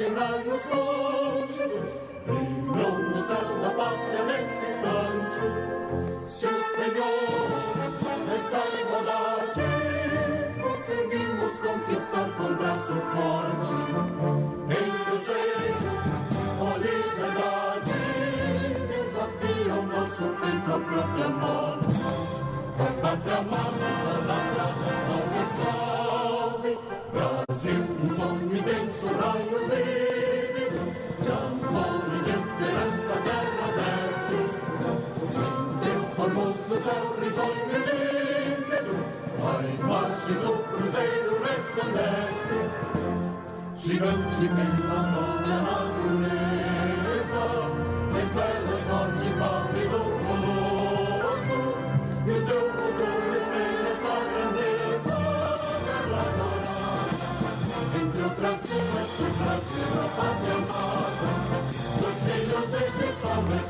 em raios lúcidos, brilham no céu da pátria nesse instante. Se o penhor dessa igualdade conseguimos conquistar com braço forte, em desejo ou liberdade, desafia o nosso peito à própria morte. A pátria amada, a tradição dissolve, Brasil, um sonho intenso, raio vívido, de amor e de esperança a terra desce. Sem teu formoso céu risonho e límpido, a imagem do cruzeiro resplandece. Gigante pela própria natureza, estrela sorte pálido colosso, e o teu futuro espelha essa grandeza. Terra dourada, entre outras vidas do Brasil, a pátria amada, dos filhos deste sol mais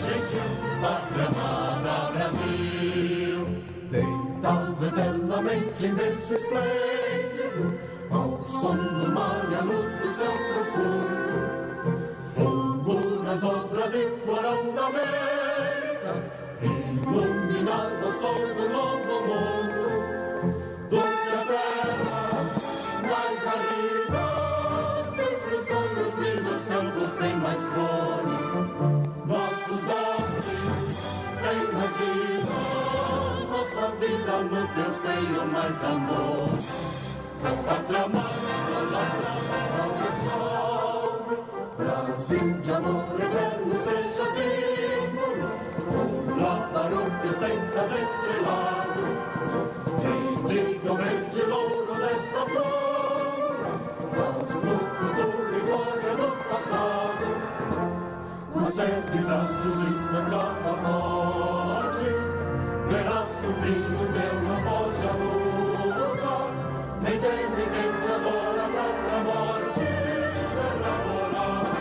gentil, pátria amada Brasil. Deitado eternamente nesse esplêndido, ao som do mar e a luz do céu profundo, fulguras o Brasil, florão da América, iluminado ao sol do novo mundo. Do que a terra mais arriba, desde os sonhos lindos campos tem mais flores, nossos bosques têm mais vida, nossa vida no teu seio mais amor. A pátria amada, a tradição dissolve, Brasil de amor eterno seja símbolo, lá para o teu centas estrelado, bendiga o verde louro desta flor, mas no futuro e glória do passado, os seres da justiça clama forte, verás que o brilho teu não foge à luta, nem teme quem te adora a própria morte. Terra dourada,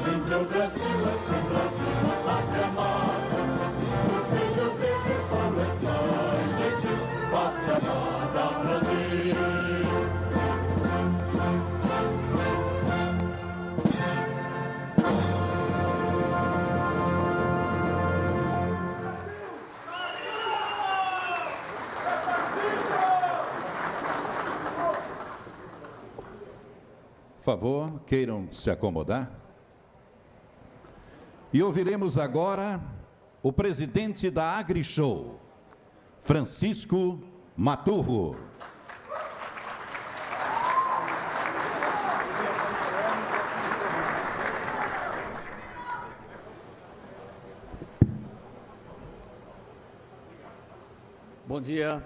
entre outras vilas tem Brasil, a pátria amada, os filhos deste sol mais gentil, pátria amada Brasil. Por favor, queiram se acomodar. E ouviremos agora o presidente da AgriShow, Francisco Maturro. Bom dia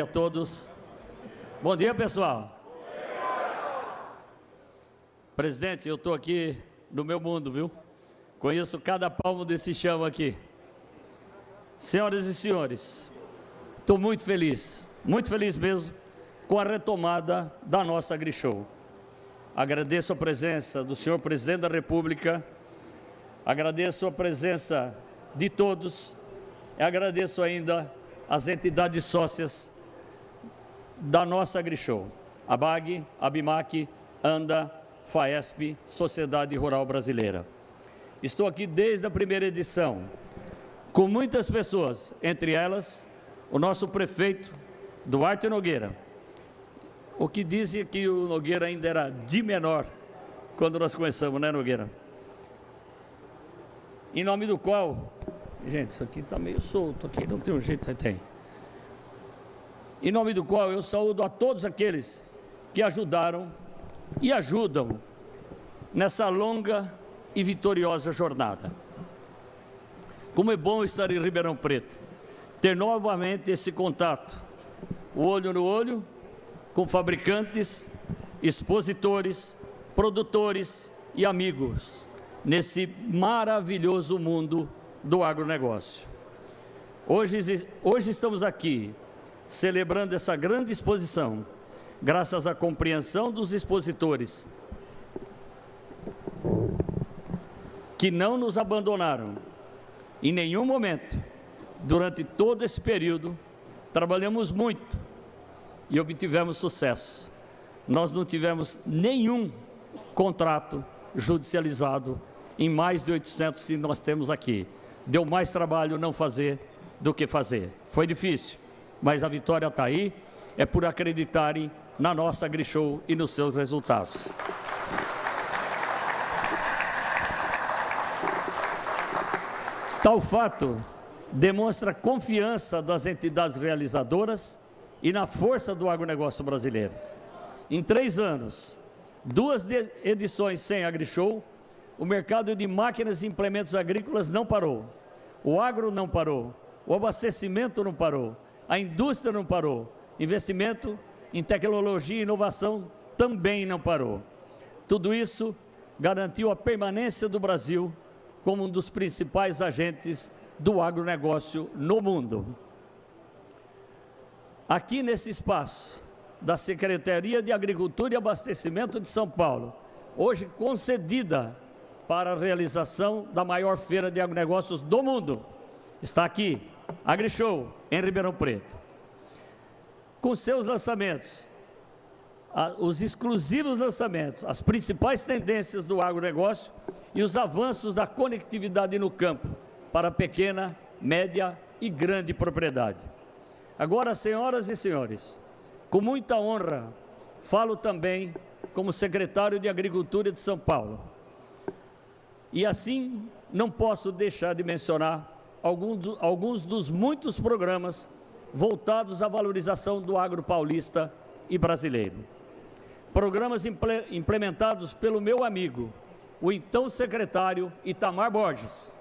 a todos. Bom dia, pessoal. Presidente, eu estou aqui no meu mundo, viu? Conheço cada palmo desse chão aqui. Senhoras e senhores, estou muito feliz mesmo, com a retomada da nossa AgriShow. Agradeço a presença do senhor Presidente da República, agradeço a presença de todos, e agradeço ainda as entidades sócias da nossa AgriShow, a BAG, a BIMAC, ANDA, FAESP, Sociedade Rural Brasileira. Estou aqui desde a primeira edição, com muitas pessoas, entre elas o nosso prefeito, Duarte Nogueira. O que dizia que o Nogueira ainda era de menor, quando nós começamos, né, Nogueira? Em nome do qual, gente, isso aqui está meio solto, aqui não tem um jeito, tem. Em nome do qual eu saúdo a todos aqueles que ajudaram e ajudam nessa longa e vitoriosa jornada. Como é bom estar em Ribeirão Preto, ter novamente esse contato, o olho no olho, com fabricantes, expositores, produtores e amigos, nesse maravilhoso mundo do agronegócio. Hoje estamos aqui, celebrando essa grande exposição, graças à compreensão dos expositores, que não nos abandonaram em nenhum momento. Durante todo esse período, trabalhamos muito e obtivemos sucesso. Nós não tivemos nenhum contrato judicializado em mais de 800 que nós temos aqui. Deu mais trabalho não fazer do que fazer. Foi difícil, mas a vitória está aí, é por acreditarem na nossa AgriShow e nos seus resultados. Tal fato demonstra a confiança das entidades realizadoras e na força do agronegócio brasileiro. Em 3 anos, 2 edições sem AgriShow, o mercado de máquinas e implementos agrícolas não parou, o agro não parou, o abastecimento não parou, a indústria não parou, investimento em tecnologia e inovação também não parou. Tudo isso garantiu a permanência do Brasil como um dos principais agentes do agronegócio no mundo. Aqui nesse espaço da Secretaria de Agricultura e Abastecimento de São Paulo, hoje concedida para a realização da maior feira de agronegócios do mundo, está aqui, AgriShow, em Ribeirão Preto. Com seus lançamentos, os exclusivos lançamentos, as principais tendências do agronegócio e os avanços da conectividade no campo para pequena, média e grande propriedade. Agora, senhoras e senhores, com muita honra, falo também como secretário de Agricultura de São Paulo. E assim, não posso deixar de mencionar alguns dos muitos programas voltados à valorização do agro paulista e brasileiro. Programas implementados pelo meu amigo, o então secretário Itamar Borges.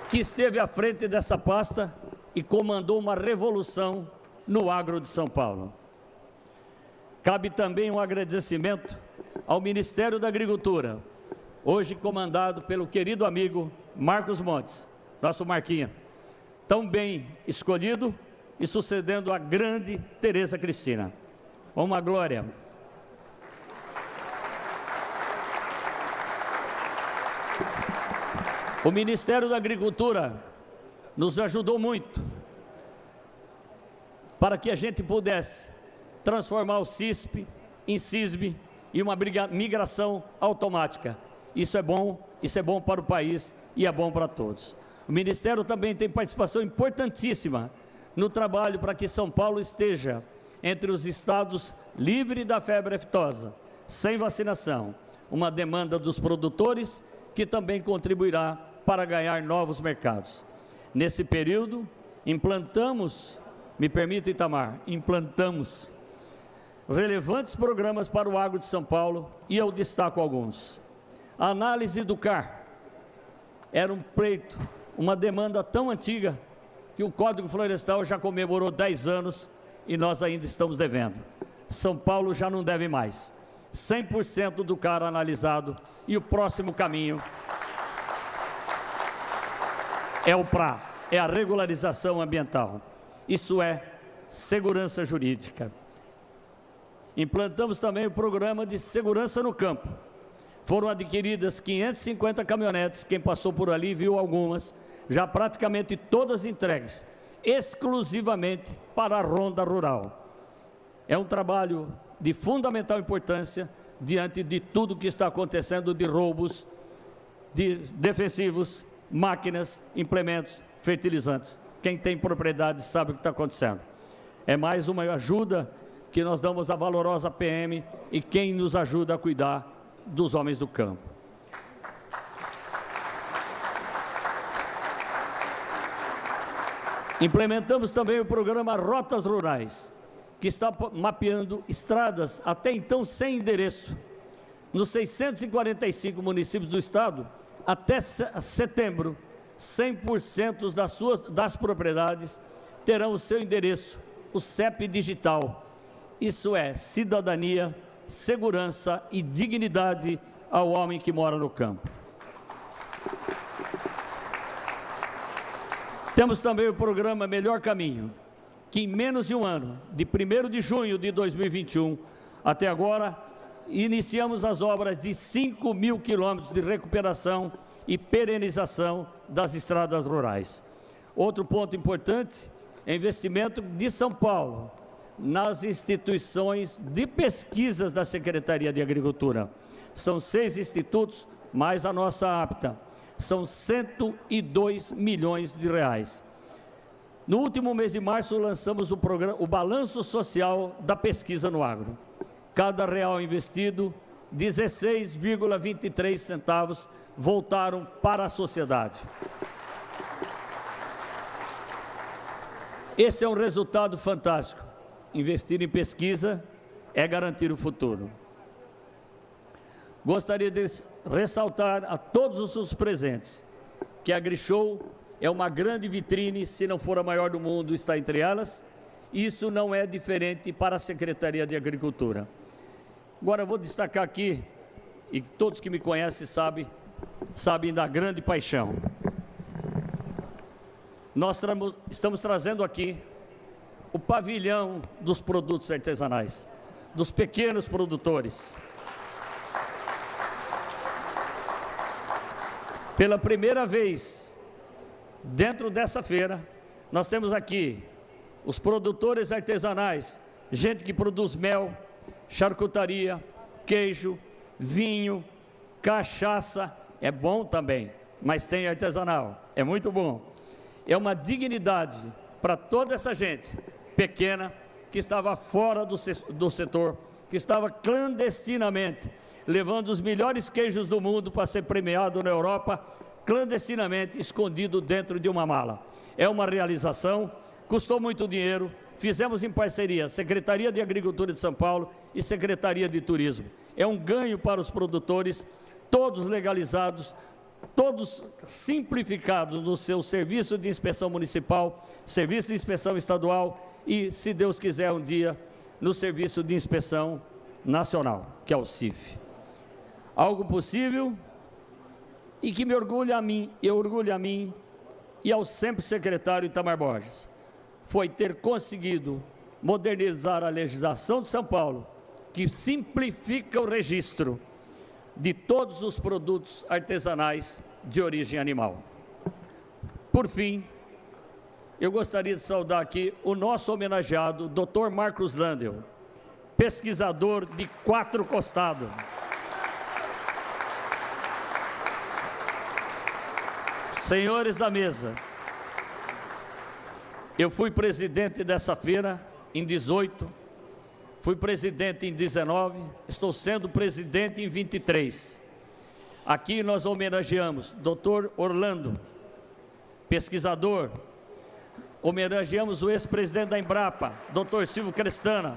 Que esteve à frente dessa pasta e comandou uma revolução no agro de São Paulo. Cabe também um agradecimento ao Ministério da Agricultura, hoje comandado pelo querido amigo Marcos Montes, nosso Marquinha, tão bem escolhido e sucedendo a grande Tereza Cristina. Uma glória. O Ministério da Agricultura nos ajudou muito para que a gente pudesse transformar o CISP em CISB e uma migração automática. Isso é bom para o país e é bom para todos. O Ministério também tem participação importantíssima no trabalho para que São Paulo esteja entre os estados livres da febre aftosa, sem vacinação, uma demanda dos produtores que também contribuirá para ganhar novos mercados. Nesse período, implantamos, me permita, Itamar, implantamos relevantes programas para o agro de São Paulo e eu destaco alguns. A análise do CAR era um pleito, uma demanda tão antiga que o Código Florestal já comemorou 10 anos e nós ainda estamos devendo. São Paulo já não deve mais. 100% do CAR analisado e o próximo caminho é a regularização ambiental. Isso é segurança jurídica. Implantamos também o programa de segurança no campo. Foram adquiridas 550 caminhonetes, quem passou por ali viu algumas, já praticamente todas entregues, exclusivamente para a ronda rural. É um trabalho de fundamental importância diante de tudo que está acontecendo de roubos, de defensivos, máquinas, implementos, fertilizantes. Quem tem propriedade sabe o que está acontecendo. É mais uma ajuda que nós damos à valorosa PM e quem nos ajuda a cuidar dos homens do campo. Implementamos também o programa Rotas Rurais, que está mapeando estradas até então sem endereço. Nos 645 municípios do estado, até setembro, 100% das propriedades terão o seu endereço, o CEP digital. Isso é cidadania, segurança e dignidade ao homem que mora no campo. Temos também o programa Melhor Caminho, que em menos de um ano, de 1º de junho de 2021 até agora, iniciamos as obras de 5.000 quilômetros de recuperação e perenização das estradas rurais. Outro ponto importante é investimento de São Paulo nas instituições de pesquisas da Secretaria de Agricultura. São 6 institutos, mais a nossa APTA. São 102 milhões de reais. No último mês de março, lançamos o balanço social da pesquisa no agro. Cada real investido, 16,23 centavos voltaram para a sociedade. Esse é um resultado fantástico. Investir em pesquisa é garantir o futuro. Gostaria de ressaltar a todos os presentes que a AgriShow é uma grande vitrine, se não for a maior do mundo, está entre elas. Isso não é diferente para a Secretaria de Agricultura. Agora eu vou destacar aqui, e todos que me conhecem sabem da grande paixão. Nós estamos trazendo aqui o pavilhão dos produtos artesanais, dos pequenos produtores. Pela primeira vez, dentro dessa feira, nós temos aqui os produtores artesanais, gente que produz mel, charcutaria, queijo, vinho, cachaça, é bom também, mas tem artesanal, é muito bom. É uma dignidade para toda essa gente pequena que estava fora do setor, que estava clandestinamente levando os melhores queijos do mundo para ser premiado na Europa, clandestinamente, escondido dentro de uma mala. É uma realização, custou muito dinheiro, fizemos em parceria Secretaria de Agricultura de São Paulo e Secretaria de Turismo. É um ganho para os produtores, todos legalizados, todos simplificados no seu serviço de inspeção municipal, serviço de inspeção estadual e, se Deus quiser, um dia, no serviço de inspeção nacional, que é o CIF. Algo possível e que me orgulha a mim, e ao sempre secretário Itamar Borges, foi ter conseguido modernizar a legislação de São Paulo, que simplifica o registro de todos os produtos artesanais de origem animal. Por fim, eu gostaria de saudar aqui o nosso homenageado, Dr. Marcos Landel, pesquisador de 4 costados. Senhores da mesa, eu fui presidente dessa feira em 18, fui presidente em 19, estou sendo presidente em 23. Aqui nós homenageamos Dr. Orlando, pesquisador, homenageamos o ex-presidente da Embrapa, Dr. Silvio Crestana,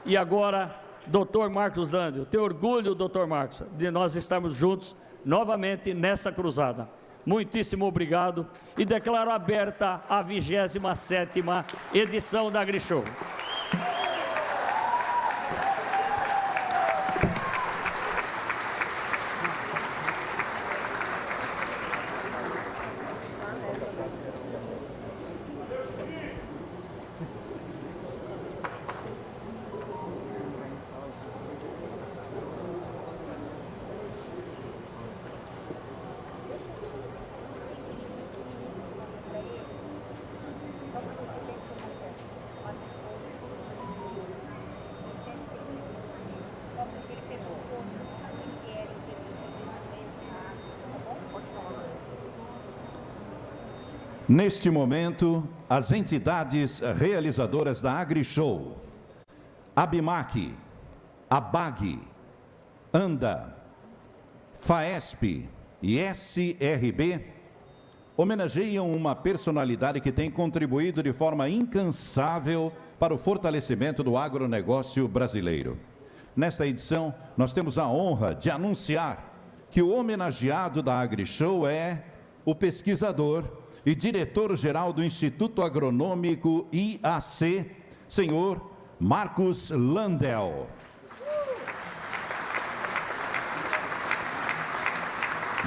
e agora Dr. Marcos Landel. Tenho orgulho, Dr. Marcos, de nós estarmos juntos novamente nessa cruzada. Muitíssimo obrigado e declaro aberta a 27ª edição da AgriShow. Neste momento, as entidades realizadoras da AgriShow, ABIMAC, ABAG, ANDA, FAESP e SRB, homenageiam uma personalidade que tem contribuído de forma incansável para o fortalecimento do agronegócio brasileiro. Nesta edição, nós temos a honra de anunciar que o homenageado da AgriShow é o pesquisador e diretor-geral do Instituto Agronômico IAC, senhor Marcos Landel.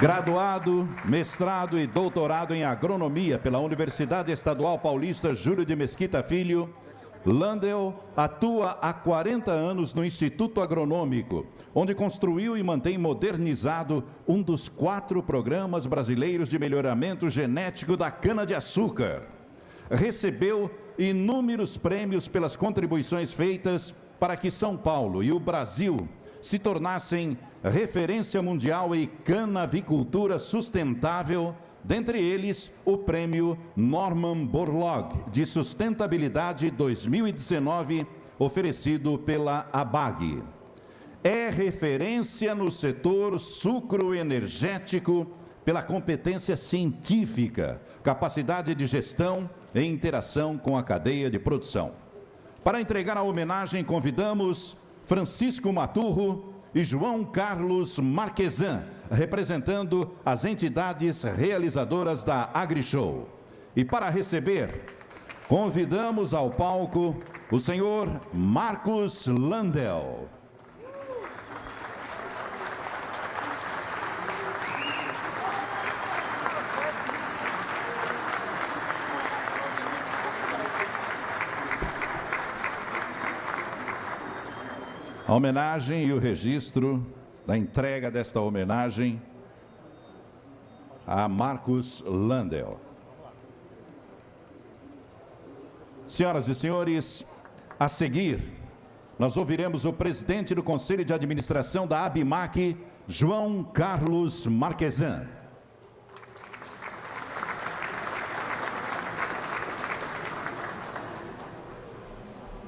Graduado, mestrado e doutorado em agronomia pela Universidade Estadual Paulista Júlio de Mesquita Filho, Landel atua há 40 anos no Instituto Agronômico, onde construiu e mantém modernizado um dos 4 programas brasileiros de melhoramento genético da cana-de-açúcar. Recebeu inúmeros prêmios pelas contribuições feitas para que São Paulo e o Brasil se tornassem referência mundial em canavicultura sustentável, dentre eles o prêmio Norman Borlaug de Sustentabilidade 2019, oferecido pela ABAG. É referência no setor sucroenergético pela competência científica, capacidade de gestão e interação com a cadeia de produção. Para entregar a homenagem, convidamos Francisco Maturro e João Carlos Marquesan, representando as entidades realizadoras da AgriShow. E para receber, convidamos ao palco o senhor Marcos Landel. A homenagem e o registro da entrega desta homenagem a Marcos Landel. Senhoras e senhores, a seguir, nós ouviremos o presidente do Conselho de Administração da ABIMAQ, João Carlos Marquesan.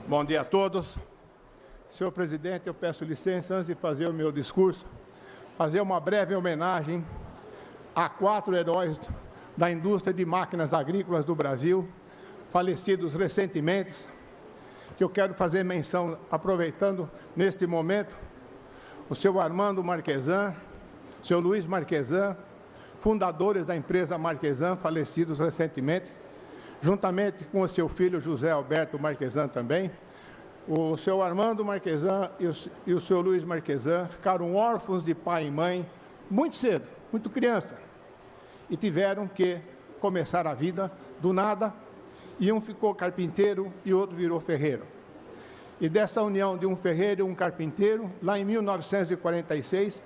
Bom dia a todos. Senhor presidente, eu peço licença, antes de fazer o meu discurso, fazer uma breve homenagem a 4 heróis da indústria de máquinas agrícolas do Brasil, falecidos recentemente, que eu quero fazer menção, aproveitando neste momento, o senhor Armando Marquesan, o senhor Luiz Marquesan, fundadores da empresa Marquesan, falecidos recentemente, juntamente com o seu filho José Alberto Marquesan também. O senhor Armando Marquesan e o senhor Luiz Marquesan ficaram órfãos de pai e mãe muito cedo, muito criança, e tiveram que começar a vida do nada, e um ficou carpinteiro e outro virou ferreiro. E dessa união de um ferreiro e um carpinteiro, lá em 1946,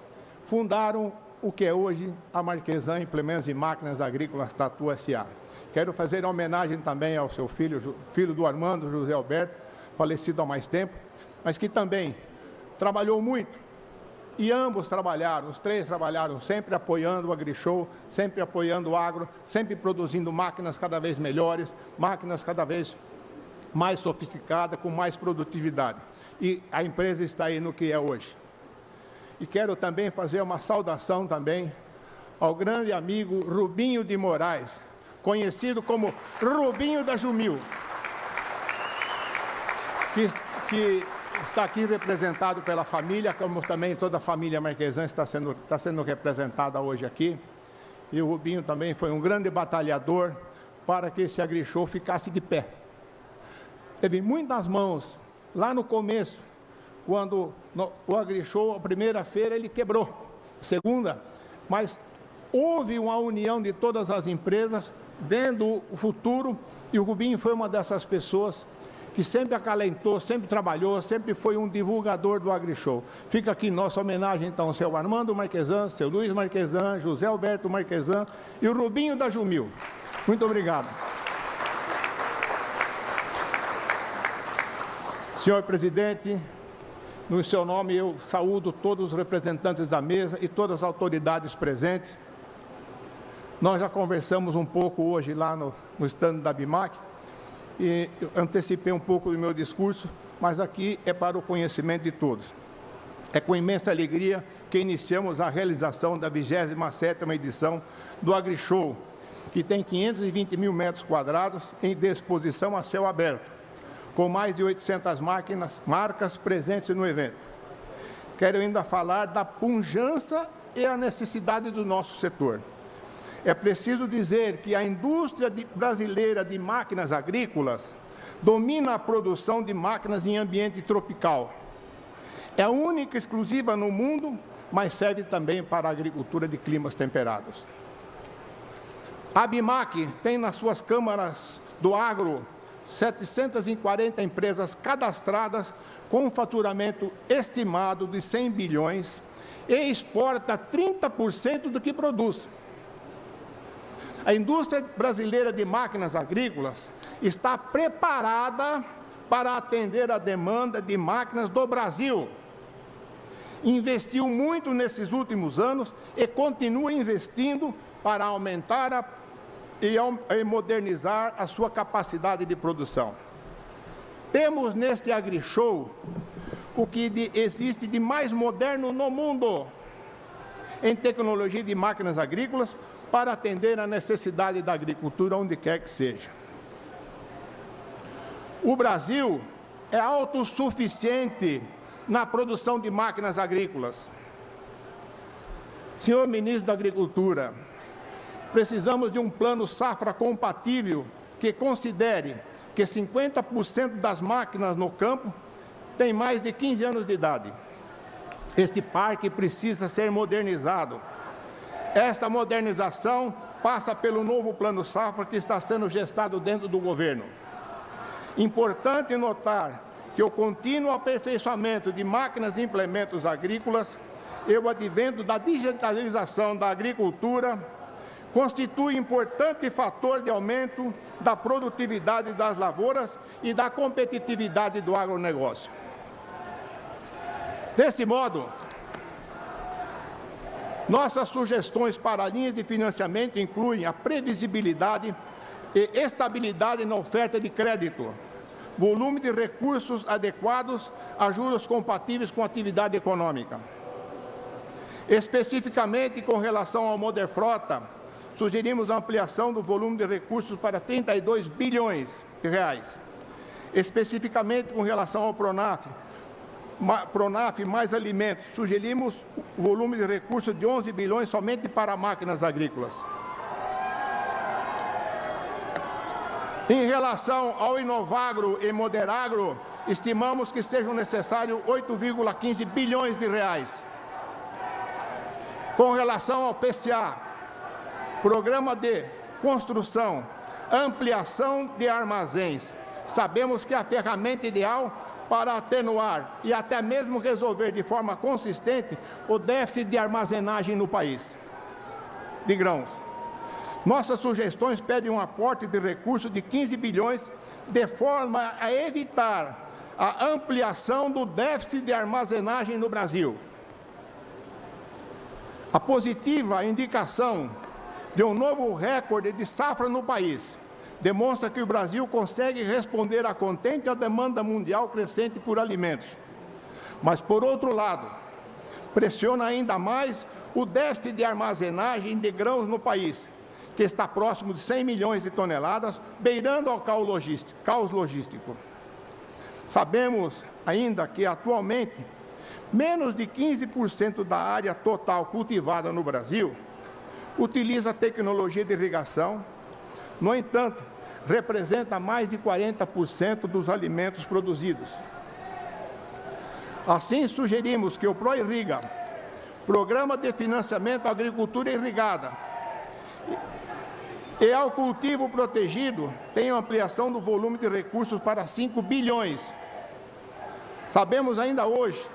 fundaram o que é hoje a Marquesan Implementos e Máquinas Agrícolas Tatu S.A. Quero fazer uma homenagem também ao seu filho, filho do Armando, José Alberto, falecido há mais tempo, mas que também trabalhou muito. E ambos trabalharam, os três trabalharam, sempre apoiando o AgriShow, sempre apoiando o agro, sempre produzindo máquinas cada vez melhores, máquinas cada vez mais sofisticadas, com mais produtividade. E a empresa está aí no que é hoje. E quero também fazer uma saudação também ao grande amigo Rubinho de Moraes, conhecido como Rubinho da Jumil, que está aqui representado pela família, como também toda a família Marquesan está sendo representada hoje aqui. E o Rubinho também foi um grande batalhador para que esse AgriShow ficasse de pé. Teve muitas mãos lá no começo, quando o AgriShow, a primeira feira, ele quebrou, a segunda, mas houve uma união de todas as empresas, vendo o futuro, e o Rubinho foi uma dessas pessoas que sempre acalentou, sempre trabalhou, sempre foi um divulgador do AgriShow. Fica aqui nossa homenagem, então, ao seu Armando Marquesan, seu Luiz Marquesan, José Alberto Marquesan e o Rubinho da Jumil. Muito obrigado. Senhor presidente, no seu nome eu saúdo todos os representantes da mesa e todas as autoridades presentes. Nós já conversamos um pouco hoje lá no stand da ABIMAQ, e eu antecipei um pouco do meu discurso, mas aqui é para o conhecimento de todos. É com imensa alegria que iniciamos a realização da 27ª edição do AgriShow, que tem 520 mil metros quadrados em disposição a céu aberto, com mais de 800 marcas presentes no evento. Quero ainda falar da pujança e a necessidade do nosso setor. É preciso dizer que a indústria brasileira de máquinas agrícolas domina a produção de máquinas em ambiente tropical. É a única exclusiva no mundo, mas serve também para a agricultura de climas temperados. A ABIMAQ tem nas suas câmaras do agro 740 empresas cadastradas com um faturamento estimado de 100 bilhões e exporta 30% do que produz. A indústria brasileira de máquinas agrícolas está preparada para atender a demanda de máquinas do Brasil. Investiu muito nesses últimos anos e continua investindo para aumentar e modernizar a sua capacidade de produção. Temos neste AgriShow o que existe de mais moderno no mundo em tecnologia de máquinas agrícolas para atender a necessidade da agricultura onde quer que seja. O Brasil é autossuficiente na produção de máquinas agrícolas. Senhor Ministro da Agricultura, precisamos de um plano safra compatível que considere que 50% das máquinas no campo têm mais de 15 anos de idade. Este parque precisa ser modernizado. Esta modernização passa pelo novo plano safra que está sendo gestado dentro do governo. Importante notar que o contínuo aperfeiçoamento de máquinas e implementos agrícolas e o advento da digitalização da agricultura constitui importante fator de aumento da produtividade das lavouras e da competitividade do agronegócio. Desse modo, nossas sugestões para linhas de financiamento incluem a previsibilidade e estabilidade na oferta de crédito, volume de recursos adequados a juros compatíveis com a atividade econômica. Especificamente com relação ao Moderfrota, sugerimos a ampliação do volume de recursos para 32 bilhões de reais. Especificamente com relação ao Pronaf mais alimentos, sugerimos o volume de recursos de 11 bilhões somente para máquinas agrícolas. Em relação ao Inovagro e Moderagro, estimamos que sejam necessários 8,15 bilhões de reais. Com relação ao PCA, Programa de Construção, Ampliação de Armazéns, sabemos que a ferramenta ideal para atenuar e até mesmo resolver de forma consistente o déficit de armazenagem no país de grãos. Nossas sugestões pedem um aporte de recursos de 15 bilhões, de forma a evitar a ampliação do déficit de armazenagem no Brasil. A positiva indicação de um novo recorde de safra no país demonstra que o Brasil consegue responder a contente à demanda mundial crescente por alimentos. Mas, por outro lado, pressiona ainda mais o déficit de armazenagem de grãos no país, que está próximo de 100 milhões de toneladas, beirando ao caos logístico. Sabemos ainda que, atualmente, menos de 15% da área total cultivada no Brasil utiliza tecnologia de irrigação. No entanto, representa mais de 40% dos alimentos produzidos. Assim, sugerimos que o ProIrriga, Programa de Financiamento à Agricultura Irrigada, e ao cultivo protegido, tenha ampliação do volume de recursos para 5 bilhões. Sabemos ainda hoje,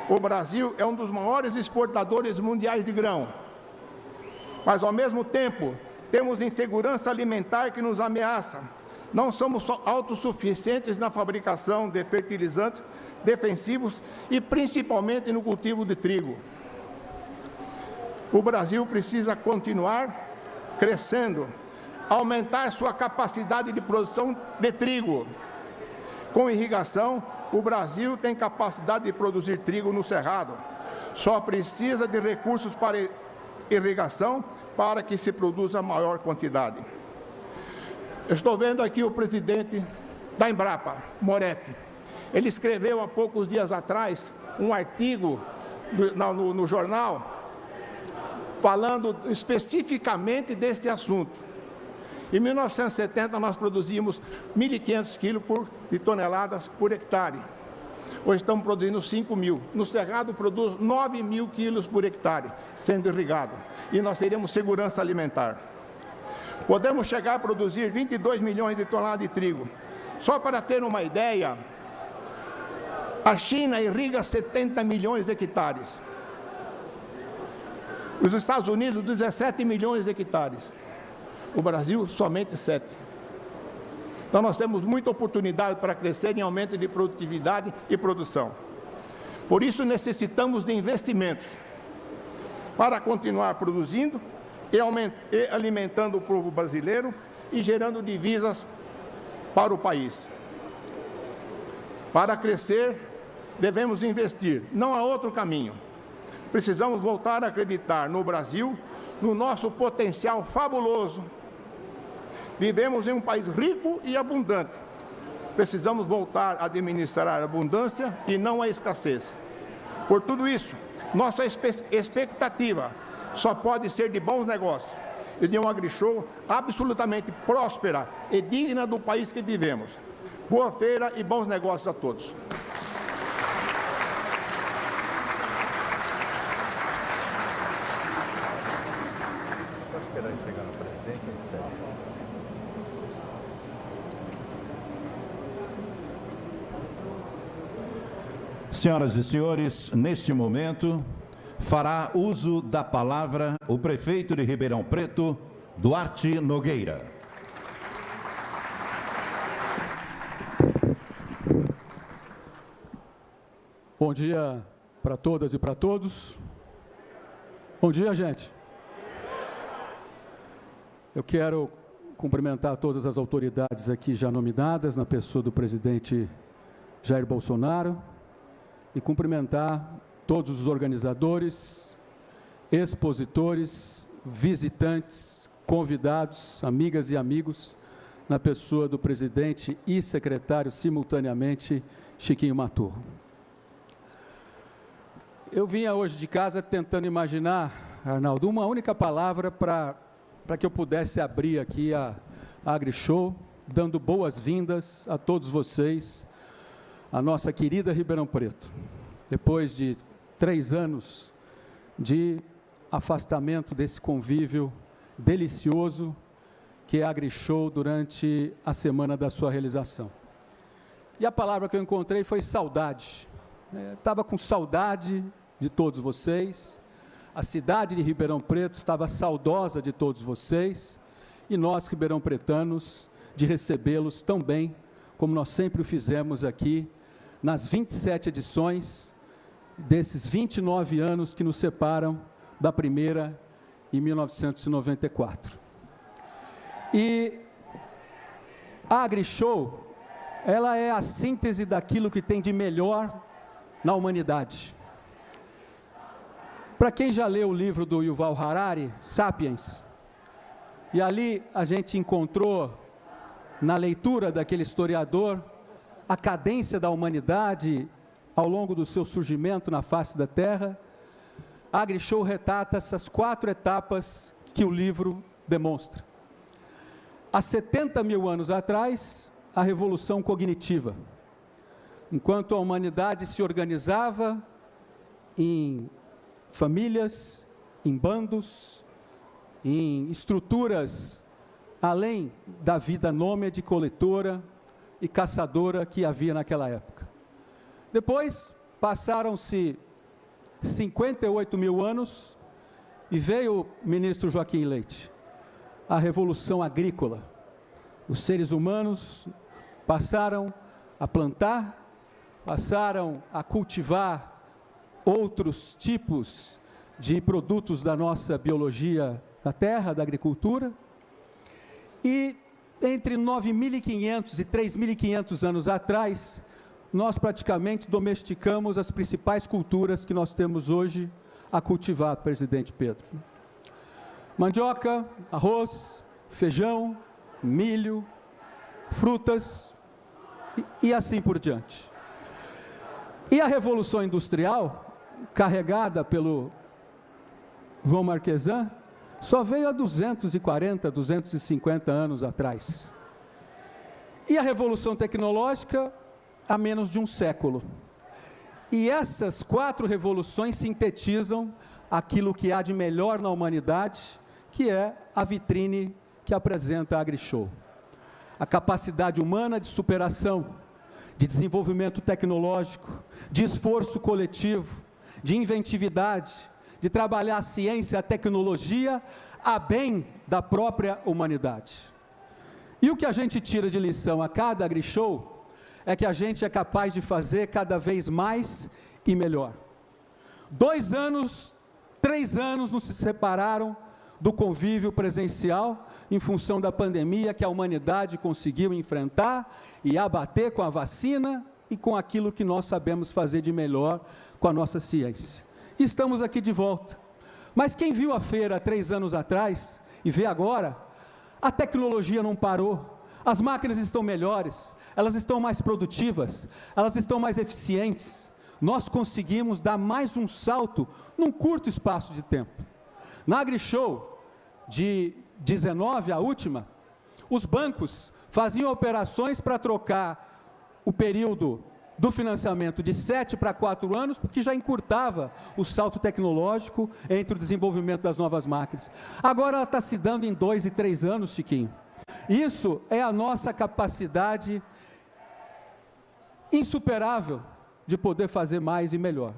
o Brasil é um dos maiores exportadores mundiais de grão. Mas, ao mesmo tempo, temos insegurança alimentar que nos ameaça. Não somos autossuficientes na fabricação de fertilizantes defensivos e principalmente no cultivo de trigo. O Brasil precisa continuar crescendo, aumentar sua capacidade de produção de trigo. Com irrigação, o Brasil tem capacidade de produzir trigo no Cerrado. Só precisa de recursos para irrigação para que se produza maior quantidade. Estou vendo aqui o presidente da Embrapa, Moretti. Ele escreveu há poucos dias atrás um artigo no jornal falando especificamente deste assunto. Em 1970, nós produzimos 1.500 quilos de toneladas por hectare. Hoje estamos produzindo 5.000. No Cerrado, produz 9.000 quilos por hectare, sendo irrigado. E nós teremos segurança alimentar. Podemos chegar a produzir 22 milhões de toneladas de trigo. Só para ter uma ideia, a China irriga 70 milhões de hectares. Os Estados Unidos, 17 milhões de hectares. O Brasil, somente 7. Então, nós temos muita oportunidade para crescer em aumento de produtividade e produção. Por isso, necessitamos de investimentos para continuar produzindo e alimentando o povo brasileiro e gerando divisas para o país. Para crescer, devemos investir, não há outro caminho. Precisamos voltar a acreditar no Brasil, no nosso potencial fabuloso. Vivemos em um país rico e abundante. Precisamos voltar a administrar a abundância e não a escassez. Por tudo isso, nossa expectativa só pode ser de bons negócios e de um AgriShow absolutamente próspera e digna do país que vivemos. Boa feira e bons negócios a todos. Senhoras e senhores, neste momento, fará uso da palavra o prefeito de Ribeirão Preto, Duarte Nogueira. Bom dia para todas e para todos. Bom dia, gente. Eu quero cumprimentar todas as autoridades aqui já nominadas, na pessoa do presidente Jair Bolsonaro, e cumprimentar todos os organizadores, expositores, visitantes, convidados, amigas e amigos, na pessoa do presidente e secretário, simultaneamente, Chiquinho Maturro. Eu vinha hoje de casa tentando imaginar, Arnaldo, uma única palavra para que eu pudesse abrir aqui a AgriShow, dando boas-vindas a todos vocês, a nossa querida Ribeirão Preto. Depois de 3 anos de afastamento desse convívio delicioso que é a AgriShow durante a semana da sua realização. E a palavra que eu encontrei foi saudade. Estava com saudade de todos vocês, a cidade de Ribeirão Preto estava saudosa de todos vocês, e nós, ribeirão-pretanos, de recebê-los tão bem, como nós sempre o fizemos aqui, nas 27 edições desses 29 anos que nos separam da primeira, em 1994. E a AgriShow, ela é a síntese daquilo que tem de melhor na humanidade. Para quem já leu o livro do Yuval Harari, Sapiens, e ali a gente encontrou, na leitura daquele historiador, a cadência da humanidade ao longo do seu surgimento na face da Terra, a AgriShow retrata essas 4 etapas que o livro demonstra. Há 70 mil anos atrás, a revolução cognitiva. Enquanto a humanidade se organizava em famílias, em bandos, em estruturas além da vida nômade, coletora e caçadora que havia naquela época. Depois, passaram-se 58 mil anos e veio o ministro Joaquim Leite, a Revolução Agrícola. Os seres humanos passaram a plantar, passaram a cultivar outros tipos de produtos da nossa biologia da terra, da agricultura, e entre 9.500 e 3.500 anos atrás, nós praticamente domesticamos as principais culturas que nós temos hoje a cultivar, presidente Pedro. Mandioca, arroz, feijão, milho, frutas e assim por diante. E a Revolução Industrial, carregada pelo João Marquesan, só veio há 240, 250 anos atrás. E a Revolução Tecnológica, há menos de um século. E essas 4 revoluções sintetizam aquilo que há de melhor na humanidade, que é a vitrine que apresenta a AgriShow. A capacidade humana de superação, de desenvolvimento tecnológico, de esforço coletivo, de inventividade, de trabalhar a ciência e a tecnologia a bem da própria humanidade. E o que a gente tira de lição a cada AgriShow é que a gente é capaz de fazer cada vez mais e melhor. 2 anos, 3 anos nos separaram do convívio presencial em função da pandemia que a humanidade conseguiu enfrentar e abater com a vacina e com aquilo que nós sabemos fazer de melhor com a nossa ciência. E estamos aqui de volta. Mas quem viu a feira há 3 anos atrás e vê agora, a tecnologia não parou, as máquinas estão melhores, elas estão mais produtivas, elas estão mais eficientes. Nós conseguimos dar mais um salto num curto espaço de tempo. Na AgriShow de 19, a última, os bancos faziam operações para trocar o período do financiamento de 7 para 4 anos, porque já encurtava o salto tecnológico entre o desenvolvimento das novas máquinas. Agora ela está se dando em 2 e 3 anos, Chiquinho. Isso é a nossa capacidade insuperável de poder fazer mais e melhor.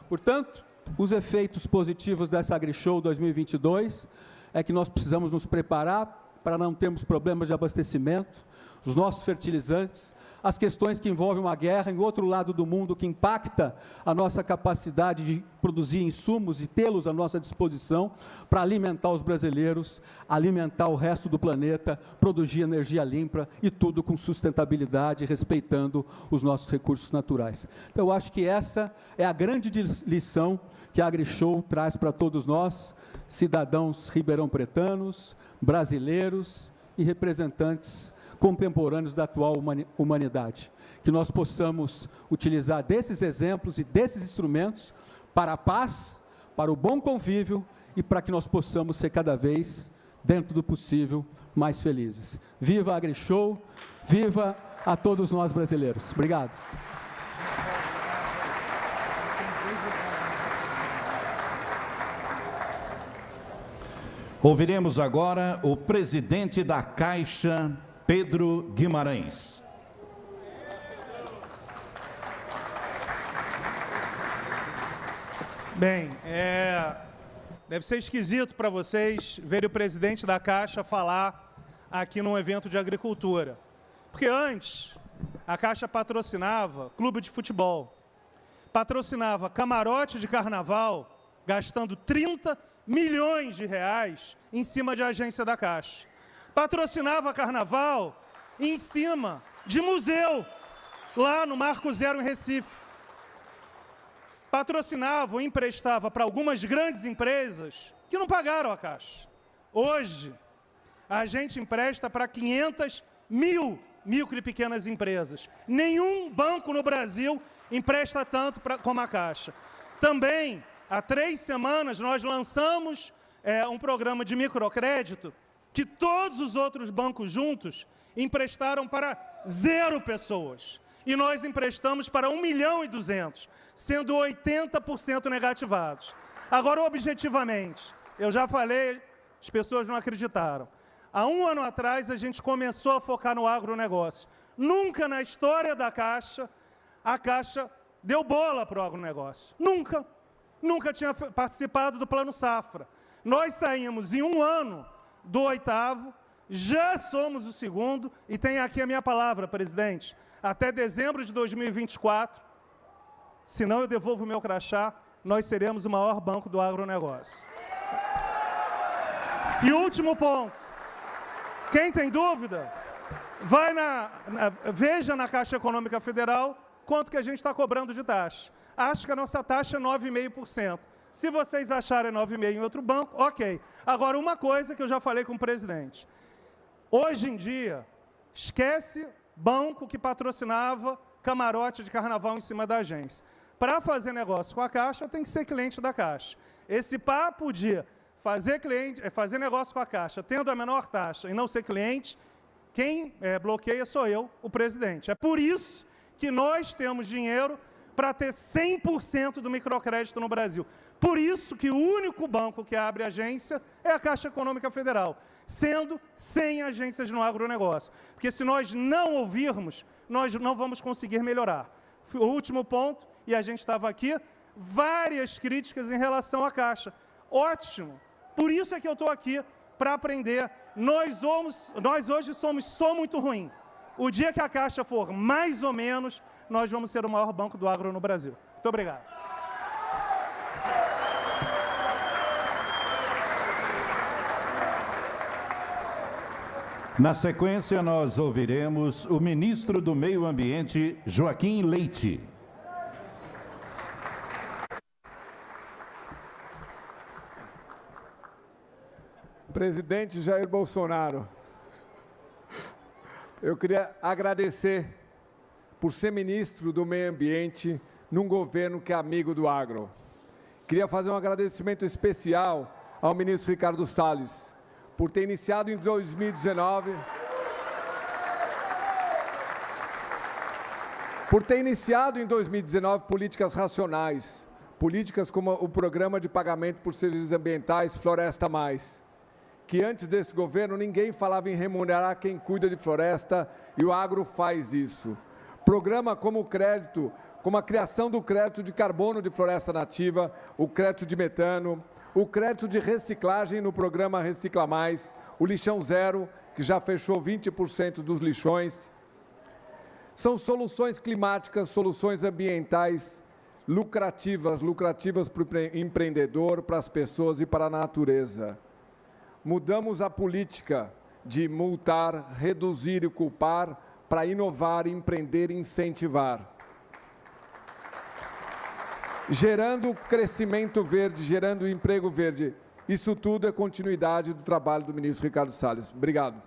Portanto, os efeitos positivos dessa AgriShow 2022 é que nós precisamos nos preparar para não termos problemas de abastecimento, os nossos fertilizantes, as questões que envolvem uma guerra em outro lado do mundo que impacta a nossa capacidade de produzir insumos e tê-los à nossa disposição para alimentar os brasileiros, alimentar o resto do planeta, produzir energia limpa e tudo com sustentabilidade, respeitando os nossos recursos naturais. Então, eu acho que essa é a grande lição que a AgriShow traz para todos nós, cidadãos ribeirão-pretanos, brasileiros e representantes contemporâneos da atual humanidade. Que nós possamos utilizar desses exemplos e desses instrumentos para a paz, para o bom convívio e para que nós possamos ser cada vez, dentro do possível, mais felizes. Viva a AgriShow, viva a todos nós brasileiros. Obrigado. Ouviremos agora o presidente da Caixa, Pedro Guimarães. Bem, deve ser esquisito para vocês verem o presidente da Caixa falar aqui num evento de agricultura. Porque antes, a Caixa patrocinava clube de futebol, patrocinava camarote de carnaval, gastando 30 milhões de reais em cima de agência da Caixa. Patrocinava carnaval em cima de museu, lá no Marco Zero, em Recife. Patrocinava ou emprestava para algumas grandes empresas que não pagaram a Caixa. Hoje, a gente empresta para 500 mil micro e pequenas empresas. Nenhum banco no Brasil empresta tanto como a Caixa. Também, há 3 semanas, nós lançamos um programa de microcrédito que todos os outros bancos juntos emprestaram para 0 pessoas. E nós emprestamos para 1.200.000, sendo 80% negativados. Agora, objetivamente, eu já falei, as pessoas não acreditaram. Há 1 ano atrás, a gente começou a focar no agronegócio. Nunca na história da Caixa, a Caixa deu bola para o agronegócio. Nunca. Nunca tinha participado do Plano Safra. Nós saímos em 1 ano do 8º, já somos o 2º, e tem aqui a minha palavra, presidente, até dezembro de 2024, senão eu devolvo o meu crachá, nós seremos o maior banco do agronegócio. E último ponto, quem tem dúvida, veja na Caixa Econômica Federal quanto que a gente está cobrando de taxa. Acho que a nossa taxa é 9,5%. Se vocês acharem 9,5% em outro banco, ok. Agora, uma coisa que eu já falei com o presidente. Hoje em dia, esquece banco que patrocinava camarote de carnaval em cima da agência. Para fazer negócio com a Caixa, tem que ser cliente da Caixa. Esse papo de fazer negócio com a Caixa, tendo a menor taxa e não ser cliente, quem bloqueia sou eu, o presidente. É por isso que nós temos dinheiro para ter 100% do microcrédito no Brasil. Por isso que o único banco que abre agência é a Caixa Econômica Federal, sendo 100 agências no agronegócio. Porque se nós não ouvirmos, nós não vamos conseguir melhorar. O último ponto, e a gente estava aqui, várias críticas em relação à Caixa. Ótimo! Por isso é que eu estou aqui, para aprender. Nós hoje somos só muito ruim. O dia que a Caixa for mais ou menos, nós vamos ser o maior banco do agro no Brasil. Muito obrigado. Na sequência, nós ouviremos o ministro do Meio Ambiente, Joaquim Leite. Presidente Jair Bolsonaro, eu queria agradecer por ser ministro do Meio Ambiente num governo que é amigo do agro. Queria fazer um agradecimento especial ao ministro Ricardo Salles, por ter iniciado em 2019 políticas racionais, políticas como o Programa de Pagamento por Serviços Ambientais Floresta Mais, que antes desse governo ninguém falava em remunerar quem cuida de floresta, e o agro faz isso. Programa como o crédito, como a criação do crédito de carbono de floresta nativa, o crédito de metano, o crédito de reciclagem no programa Recicla Mais, o lixão zero, que já fechou 20% dos lixões. São soluções climáticas, soluções ambientais lucrativas para o empreendedor, para as pessoas e para a natureza. Mudamos a política de multar, reduzir e culpar para inovar, empreender e incentivar. Gerando crescimento verde, gerando emprego verde. Isso tudo é continuidade do trabalho do ministro Ricardo Salles. Obrigado.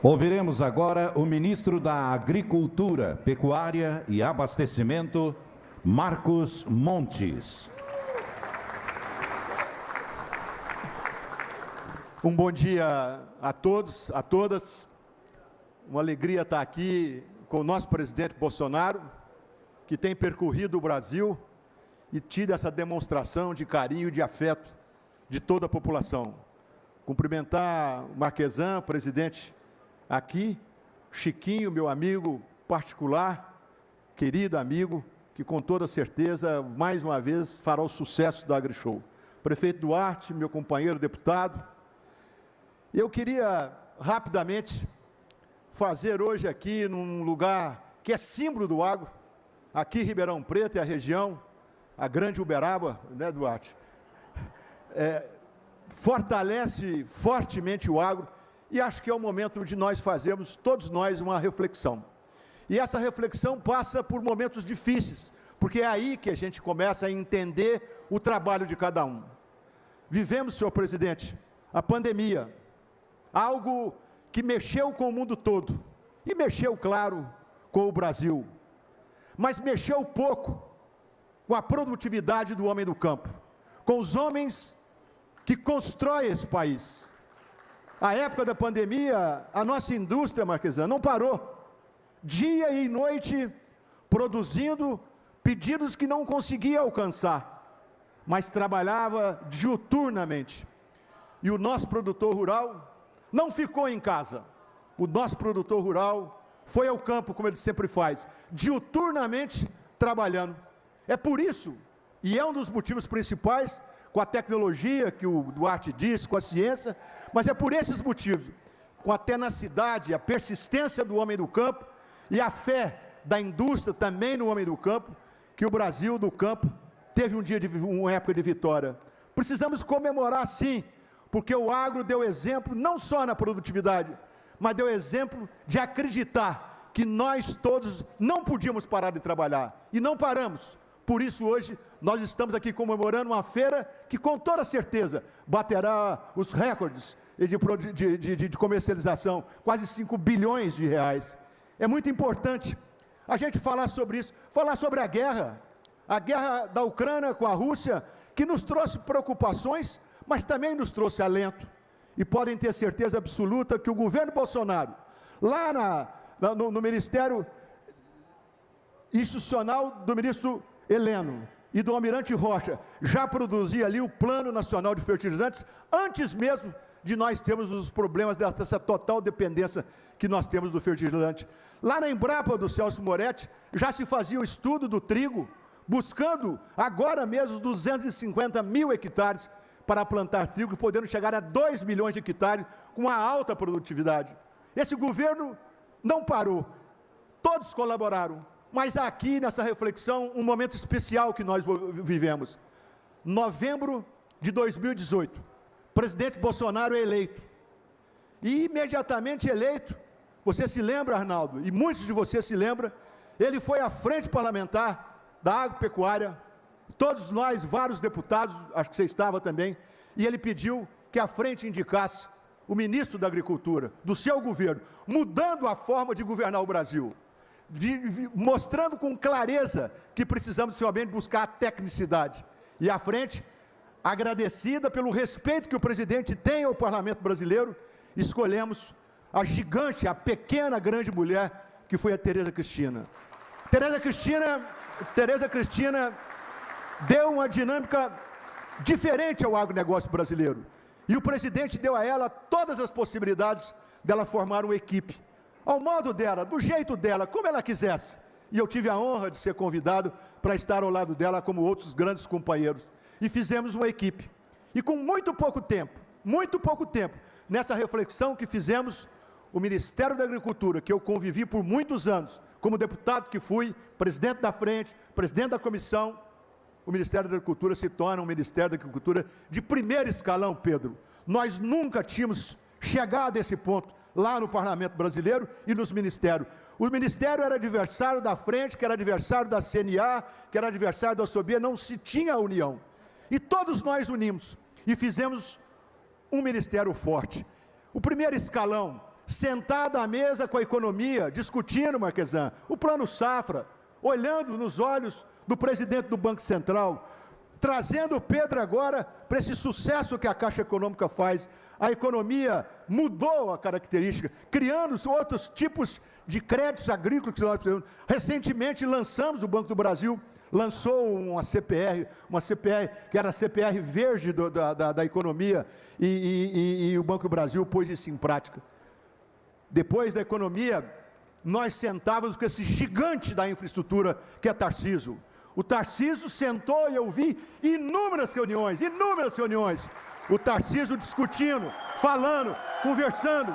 Ouviremos agora o ministro da Agricultura, Pecuária e Abastecimento, Marcos Montes. Um bom dia a todos, a todas. Uma alegria estar aqui com o nosso presidente Bolsonaro, que tem percorrido o Brasil e tido essa demonstração de carinho e de afeto de toda a população. Cumprimentar o Marquesan, presidente aqui, Chiquinho, meu amigo particular, querido amigo, que com toda certeza, mais uma vez, fará o sucesso do AgriShow. Prefeito Duarte, meu companheiro deputado. Eu queria, rapidamente, fazer hoje aqui, num lugar que é símbolo do agro, aqui Ribeirão Preto e a região, a grande Uberaba, né, Duarte? Fortalece fortemente o agro, e acho que é o momento de nós fazermos, todos nós, uma reflexão. E essa reflexão passa por momentos difíceis, porque é aí que a gente começa a entender o trabalho de cada um. Vivemos, senhor presidente, a pandemia, algo que mexeu com o mundo todo, e mexeu, claro, com o Brasil, mas mexeu pouco com a produtividade do homem do campo, com os homens que constroem esse país. A época da pandemia, a nossa indústria, Marquesan, não parou, dia e noite, produzindo pedidos que não conseguia alcançar, mas trabalhava diuturnamente. E o nosso produtor rural não ficou em casa. O nosso produtor rural foi ao campo, como ele sempre faz, diuturnamente trabalhando. É por isso, e é um dos motivos principais, com a tecnologia que o Duarte disse, com a ciência, mas é por esses motivos, com a tenacidade, a persistência do homem do campo e a fé da indústria também no homem do campo, que o Brasil do campo teve uma época de vitória. Precisamos comemorar sim, porque o agro deu exemplo não só na produtividade, mas deu exemplo de acreditar que nós todos não podíamos parar de trabalhar, e não paramos. Por isso hoje nós estamos aqui comemorando uma feira que com toda certeza baterá os recordes de comercialização, quase 5 bilhões de reais. É muito importante a gente falar sobre isso, falar sobre a guerra da Ucrânia com a Rússia, que nos trouxe preocupações, mas também nos trouxe alento. E podem ter certeza absoluta que o governo Bolsonaro, lá no Ministério Institucional do ministro Heleno e do Almirante Rocha, já produzia ali o Plano Nacional de Fertilizantes, antes mesmo de nós termos os problemas dessa total dependência que nós temos do fertilizante. Lá na Embrapa do Celso Moretti, já se fazia o estudo do trigo, buscando agora mesmo 250 mil hectares para plantar trigo, podendo chegar a 2 milhões de hectares com uma alta produtividade. Esse governo não parou, todos colaboraram, mas aqui nessa reflexão, um momento especial que nós vivemos. Novembro de 2018, presidente Bolsonaro é eleito, e imediatamente eleito, você se lembra, Arnaldo, e muitos de vocês se lembram, ele foi à frente parlamentar da agropecuária, todos nós, vários deputados, acho que você estava também, e ele pediu que a frente indicasse o ministro da Agricultura, do seu governo, mudando a forma de governar o Brasil, mostrando com clareza que precisamos realmente buscar a tecnicidade. E a frente, agradecida pelo respeito que o presidente tem ao parlamento brasileiro, escolhemos a gigante, a pequena, grande mulher, que foi a Tereza Cristina. Tereza Cristina deu uma dinâmica diferente ao agronegócio brasileiro. E o presidente deu a ela todas as possibilidades dela formar uma equipe, ao modo dela, do jeito dela, como ela quisesse. E eu tive a honra de ser convidado para estar ao lado dela, como outros grandes companheiros. E fizemos uma equipe. E com muito pouco tempo, nessa reflexão que fizemos, o Ministério da Agricultura, que eu convivi por muitos anos, como deputado que fui, presidente da frente, presidente da comissão, o Ministério da Agricultura se torna um Ministério da Agricultura de primeiro escalão, Pedro. Nós nunca tínhamos chegado a esse ponto lá no Parlamento Brasileiro e nos ministérios. O Ministério era adversário da frente, que era adversário da CNA, que era adversário da OSOBIA, não se tinha a união. E todos nós unimos e fizemos um Ministério forte. O primeiro escalão, sentado à mesa com a economia, discutindo, Marquesan, o Plano Safra, olhando nos olhos do presidente do Banco Central, trazendo o Pedro agora para esse sucesso que a Caixa Econômica faz. A economia mudou a característica, criando outros tipos de créditos agrícolas que nós precisamos. Recentemente lançamos, o Banco do Brasil lançou uma CPR que era a CPR verde da economia, e o Banco do Brasil pôs isso em prática. Depois da economia, nós sentávamos com esse gigante da infraestrutura, que é Tarcísio. O Tarcísio sentou e eu vi inúmeras reuniões, o Tarcísio discutindo, falando, conversando.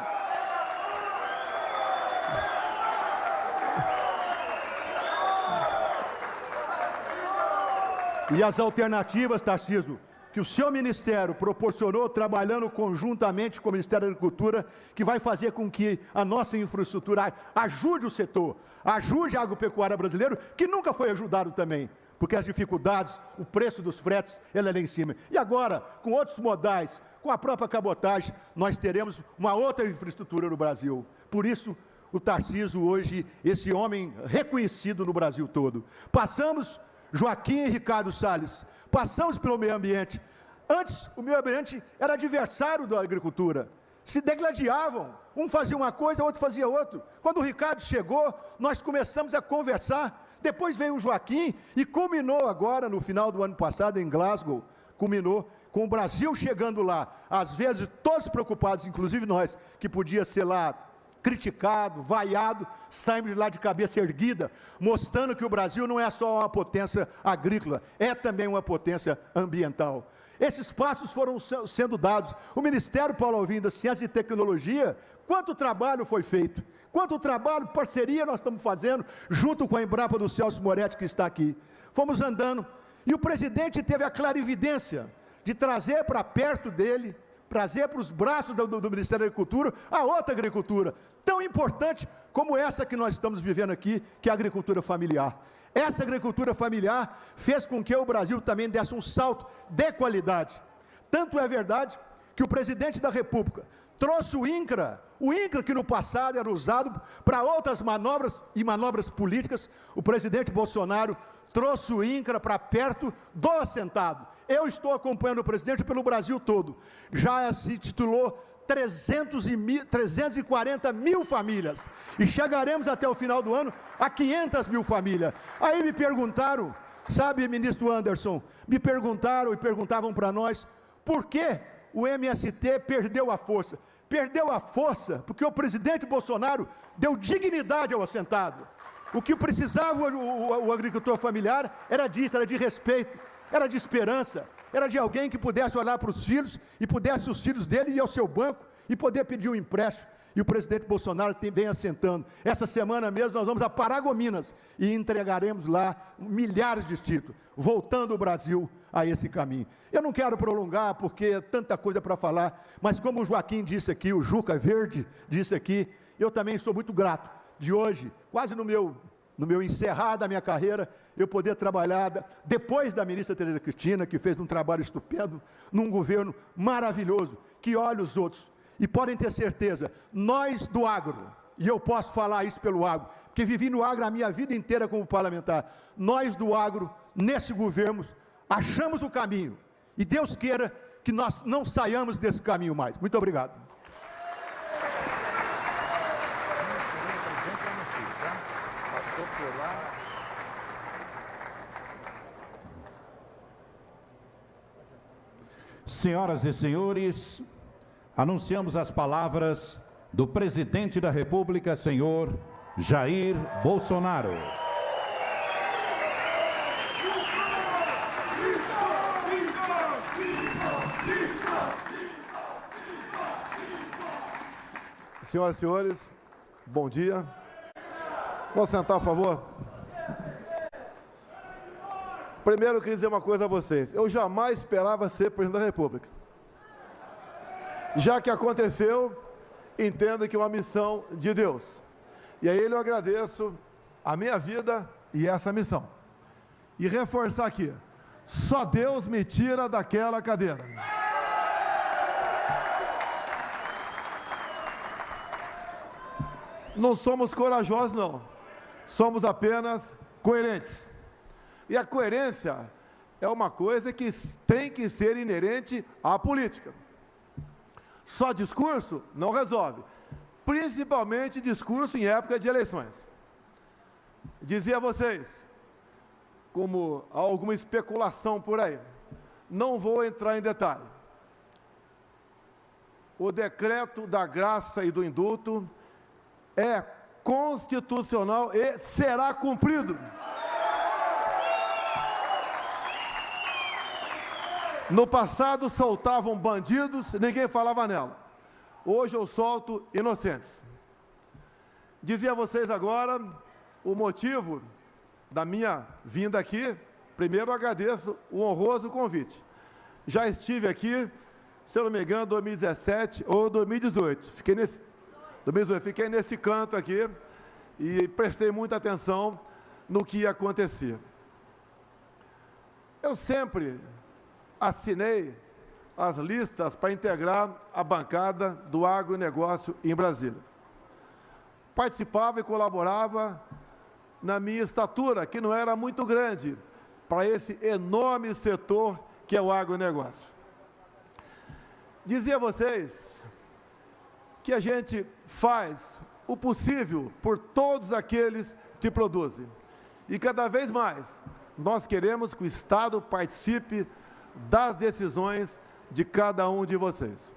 E as alternativas, Tarcísio, que o seu ministério proporcionou, trabalhando conjuntamente com o Ministério da Agricultura, que vai fazer com que a nossa infraestrutura ajude o setor, ajude a agropecuária brasileira, que nunca foi ajudado também, porque as dificuldades, o preço dos fretes, ele é lá em cima. E agora, com outros modais, com a própria cabotagem, nós teremos uma outra infraestrutura no Brasil. Por isso, o Tarcísio hoje, esse homem reconhecido no Brasil todo. Passamos Joaquim e Ricardo Salles, passamos pelo meio ambiente. Antes, o meio ambiente era adversário da agricultura, se degladiavam, um fazia uma coisa, outro fazia outra. Quando o Ricardo chegou, nós começamos a conversar, depois veio o Joaquim, e culminou agora, no final do ano passado, em Glasgow, culminou com o Brasil chegando lá, às vezes todos preocupados, inclusive nós, que podia ser lá criticado, vaiado, saímos de lá de cabeça erguida, mostrando que o Brasil não é só uma potência agrícola, é também uma potência ambiental. Esses passos foram sendo dados. O Ministério, Paulo Alvim, da Ciência e Tecnologia, quanto trabalho foi feito, quanto trabalho, parceria nós estamos fazendo, junto com a Embrapa do Celso Moretti, que está aqui. Fomos andando, e o presidente teve a clarividência de trazer para perto dele, trazer para os braços do Ministério da Agricultura a outra agricultura, tão importante como essa que nós estamos vivendo aqui, que é a agricultura familiar. Essa agricultura familiar fez com que o Brasil também desse um salto de qualidade. Tanto é verdade que o presidente da República trouxe o INCRA que no passado era usado para outras manobras e manobras políticas. O presidente Bolsonaro trouxe o INCRA para perto do assentado. Eu estou acompanhando o presidente pelo Brasil todo. Já se titulou 340 mil famílias. E chegaremos até o final do ano a 500 mil famílias. Aí me perguntaram, sabe, ministro Anderson, me perguntaram e perguntavam para nós, por que o MST perdeu a força. Perdeu a força porque o presidente Bolsonaro deu dignidade ao assentado. O que precisava o agricultor familiar era disso, era de respeito, era de esperança, era de alguém que pudesse olhar para os filhos e pudesse os filhos dele ir ao seu banco e poder pedir um empréstimo. E o presidente Bolsonaro vem assentando. Essa semana mesmo nós vamos a Paragominas e entregaremos lá milhares de títulos, voltando o Brasil a esse caminho. Eu não quero prolongar porque é tanta coisa para falar, mas como o Joaquim disse aqui, o Juca Verde disse aqui, eu também sou muito grato de hoje, quase no meu encerrar da minha carreira, eu poder trabalhar, depois da ministra Tereza Cristina, que fez um trabalho estupendo, num governo maravilhoso, que olha os outros. E podem ter certeza, nós do agro, e eu posso falar isso pelo agro, porque vivi no agro a minha vida inteira como parlamentar, nós do agro, nesse governo, achamos o caminho, e Deus queira que nós não saiamos desse caminho mais. Muito obrigado. Senhoras e senhores, anunciamos as palavras do presidente da República, senhor Jair Bolsonaro. Senhoras e senhores, bom dia. Vamos sentar, por favor. Primeiro, eu queria dizer uma coisa a vocês. Eu jamais esperava ser presidente da República. Já que aconteceu, entendo que é uma missão de Deus. E a Ele eu agradeço a minha vida e essa missão. E reforçar aqui, só Deus me tira daquela cadeira. Não somos corajosos, não. Somos apenas coerentes. E a coerência é uma coisa que tem que ser inerente à política. Só discurso não resolve, principalmente discurso em época de eleições. Dizia a vocês, como há alguma especulação por aí, não vou entrar em detalhe. O decreto da graça e do indulto é constitucional e será cumprido. No passado soltavam bandidos, ninguém falava nela. Hoje eu solto inocentes. Dizia a vocês agora o motivo da minha vinda aqui. Primeiro eu agradeço o honroso convite. Já estive aqui, se eu não me engano, 2017 ou 2018. Fiquei nesse canto aqui e prestei muita atenção no que ia acontecer. Eu sempre assinei as listas para integrar a bancada do agronegócio em Brasília. Participava e colaborava na minha estatura, que não era muito grande, para esse enorme setor que é o agronegócio. Dizia a vocês que a gente faz o possível por todos aqueles que produzem. E cada vez mais, nós queremos que o Estado participe das decisões de cada um de vocês.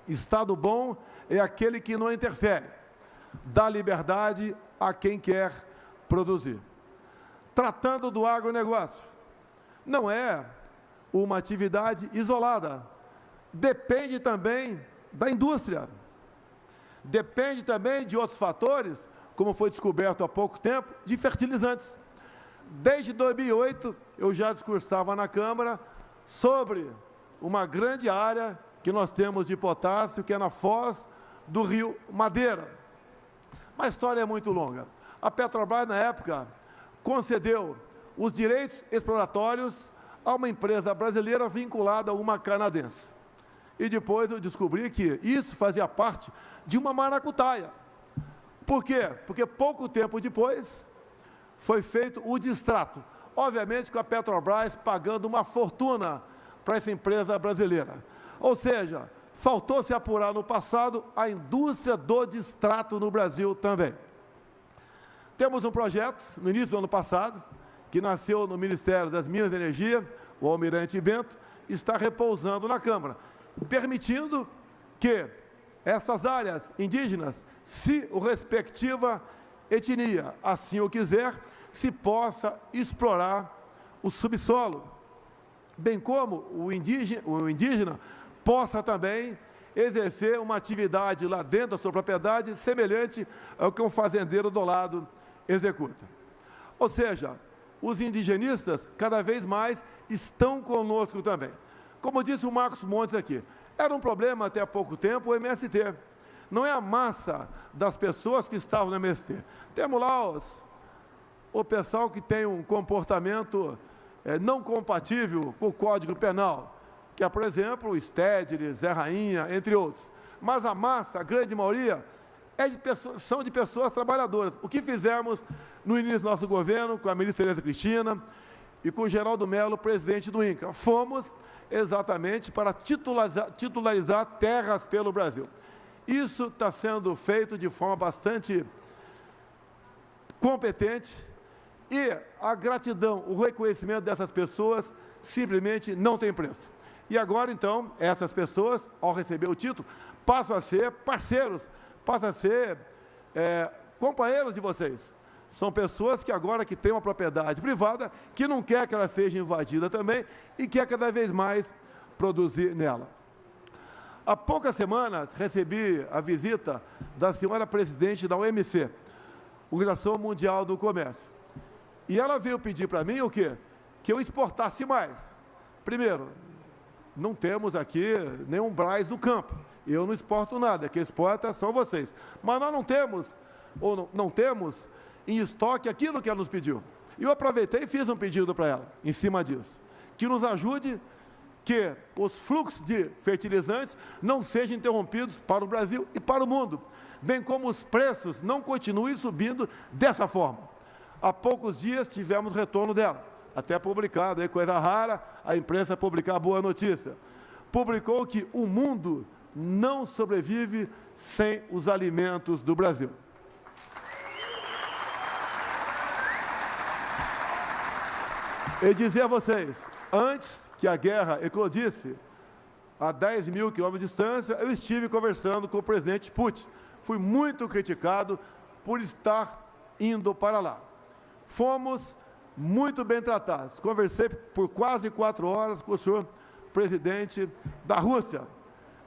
Estado bom é aquele que não interfere, dá liberdade a quem quer produzir. Tratando do agronegócio, não é uma atividade isolada, depende também da indústria, depende também de outros fatores, como foi descoberto há pouco tempo, de fertilizantes. Desde 2008, eu já discursava na Câmara sobre uma grande área que nós temos de potássio, que é na foz do rio Madeira. Mas a história é muito longa. A Petrobras, na época, concedeu os direitos exploratórios a uma empresa brasileira vinculada a uma canadense. E depois eu descobri que isso fazia parte de uma maracutaia. Por quê? Porque pouco tempo depois foi feito o distrato. Obviamente com a Petrobras pagando uma fortuna para essa empresa brasileira. Ou seja, faltou se apurar no passado a indústria do distrato no Brasil também. Temos um projeto, no início do ano passado, que nasceu no Ministério das Minas e Energia, o Almirante Bento, está repousando na Câmara. permitindo que essas áreas indígenas, se a respectiva etnia assim o quiser, se possa explorar o subsolo, bem como o indígena possa também exercer uma atividade lá dentro da sua propriedade semelhante ao que um fazendeiro do lado executa. Ou seja, os indigenistas cada vez mais estão conosco também. Como disse o Marcos Montes aqui, era um problema até há pouco tempo o MST. Não é a massa das pessoas que estavam no MST. Temos lá o pessoal que tem um comportamento não compatível com o Código Penal, que é, por exemplo, o Stedley, Zé Rainha, entre outros. Mas a massa, a grande maioria, são de pessoas trabalhadoras. O que fizemos no início do nosso governo, com a ministra Tereza Cristina e com o Geraldo Mello, presidente do INCRA, fomos exatamente para titularizar terras pelo Brasil. Isso está sendo feito de forma bastante competente e a gratidão, o reconhecimento dessas pessoas simplesmente não tem preço. E agora, então, essas pessoas, ao receber o título, passam a ser parceiros, passam a ser companheiros de vocês. São pessoas que agora que têm uma propriedade privada, que não quer que ela seja invadida também e quer cada vez mais produzir nela. Há poucas semanas, recebi a visita da senhora presidente da OMC, Organização Mundial do Comércio. E ela veio pedir para mim o quê? Que eu exportasse mais. Primeiro, não temos aqui nenhum Brás do campo. Eu não exporto nada, quem exporta são vocês. Mas nós não temos, ou não temos em estoque aquilo que ela nos pediu. E eu aproveitei e fiz um pedido para ela, em cima disso. Que nos ajude que os fluxos de fertilizantes não sejam interrompidos para o Brasil e para o mundo, bem como os preços não continuem subindo dessa forma. Há poucos dias tivemos retorno dela, até publicado, aí, coisa rara, a imprensa publicar boa notícia. Publicou que o mundo não sobrevive sem os alimentos do Brasil. E dizer a vocês, antes que a guerra eclodisse, a 10 mil quilômetros de distância, eu estive conversando com o presidente Putin. Fui muito criticado por estar indo para lá. Fomos muito bem tratados. Conversei por quase 4 horas com o senhor presidente da Rússia.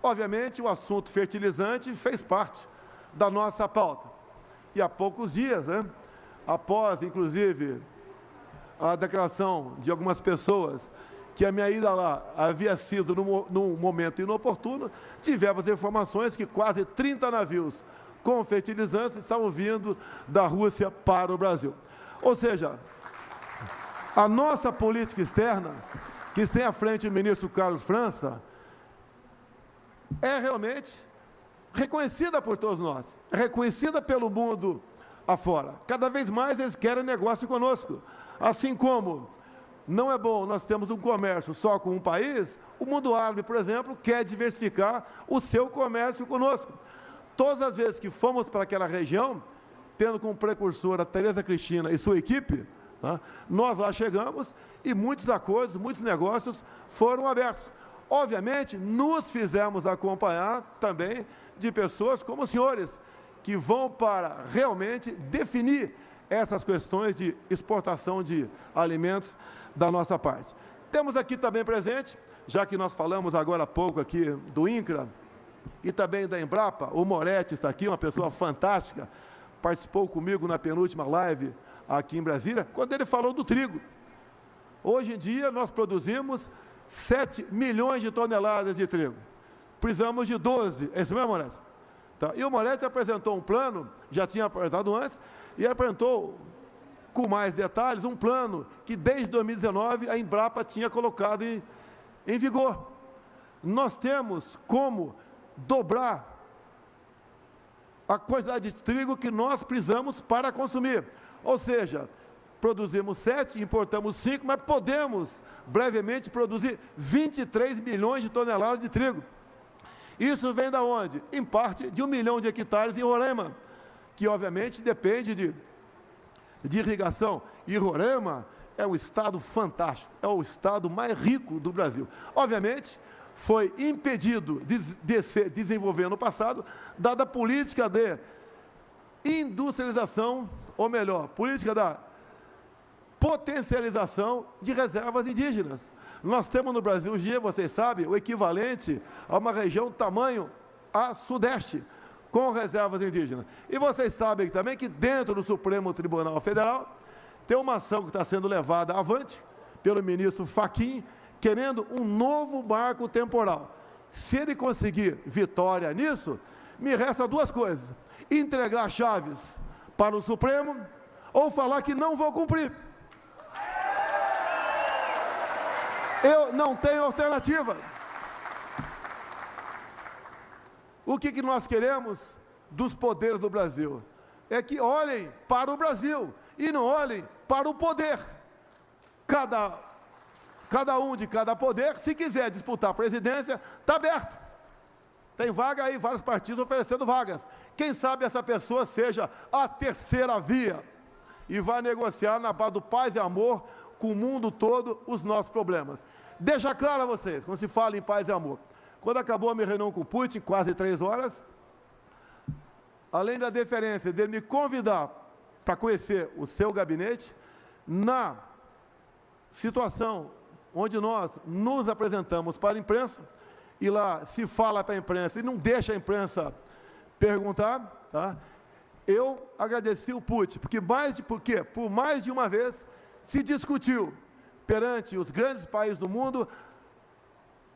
Obviamente, o assunto fertilizante fez parte da nossa pauta. E há poucos dias, após, inclusive, a declaração de algumas pessoas que a minha ida lá havia sido num momento inoportuno, tivemos informações que quase 30 navios com fertilizantes estavam vindo da Rússia para o Brasil. Ou seja, a nossa política externa, que tem à frente o ministro Carlos França, é realmente reconhecida por todos nós, reconhecida pelo mundo afora. Cada vez mais eles querem negócio conosco. Assim como não é bom nós temos um comércio só com um país, o mundo árabe, por exemplo, quer diversificar o seu comércio conosco. Todas as vezes que fomos para aquela região, tendo como precursora a Tereza Cristina e sua equipe, nós lá chegamos e muitos acordos, muitos negócios foram abertos. Obviamente, nos fizemos acompanhar também de pessoas como os senhores, que vão para realmente definir essas questões de exportação de alimentos da nossa parte. Temos aqui também presente, já que nós falamos agora há pouco aqui do INCRA e também da Embrapa, o Moretti está aqui, uma pessoa fantástica, participou comigo na penúltima live aqui em Brasília, quando ele falou do trigo. Hoje em dia nós produzimos 7 milhões de toneladas de trigo. Precisamos de 12, é isso mesmo, Moretti? Tá. E o Moretti apresentou um plano, já tinha apresentado antes, e apresentou com mais detalhes um plano que desde 2019 a Embrapa tinha colocado em vigor. Nós temos como dobrar a quantidade de trigo que nós precisamos para consumir. Ou seja, produzimos 7, importamos 5, mas podemos brevemente produzir 23 milhões de toneladas de trigo. Isso vem da onde? Em parte de 1 milhão de hectares em Roraima, que obviamente depende de irrigação. E Roraima é um estado fantástico, é o estado mais rico do Brasil. Obviamente, foi impedido de se desenvolver no passado, dada a política de industrialização, ou melhor, política da potencialização de reservas indígenas. Nós temos no Brasil hoje, vocês sabem, o equivalente a uma região tamanho a Sudeste, com reservas indígenas. E vocês sabem também que dentro do Supremo Tribunal Federal tem uma ação que está sendo levada avante pelo ministro Fachin, querendo um novo marco temporal. Se ele conseguir vitória nisso, me resta duas coisas: entregar chaves para o Supremo ou falar que não vou cumprir. Eu não tenho alternativa. O que nós queremos dos poderes do Brasil? É que olhem para o Brasil e não olhem para o poder. Cada um de cada poder, se quiser disputar a presidência, está aberto. Tem vaga aí, vários partidos oferecendo vagas. Quem sabe essa pessoa seja a terceira via e vai negociar na base do paz e amor com o mundo todo os nossos problemas. Deixa claro a vocês, quando se fala em paz e amor, quando acabou a minha reunião com o Putin, quase 3 horas, além da deferência dele me convidar para conhecer o seu gabinete, na situação onde nós nos apresentamos para a imprensa, e lá se fala para a imprensa e não deixa a imprensa perguntar, tá? Eu agradeci o Putin, porque por mais de uma vez se discutiu perante os grandes países do mundo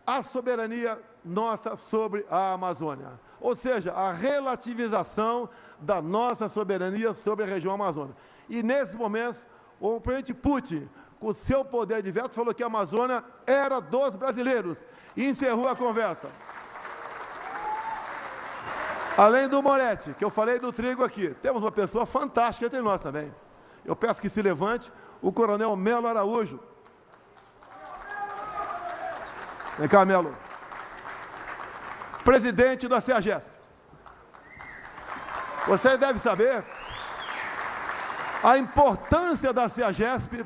a soberania nossa sobre a Amazônia. Ou seja, a relativização da nossa soberania sobre a região amazônica. E, nesses momentos, o presidente Putin, com o seu poder de veto, falou que a Amazônia era dos brasileiros e encerrou a conversa. Além do Moretti, que eu falei do trigo aqui, temos uma pessoa fantástica entre nós também. Eu peço que se levante o coronel Melo Araújo. Vem cá, Melo. Presidente da CEAGESP. Você deve saber a importância da CEAGESP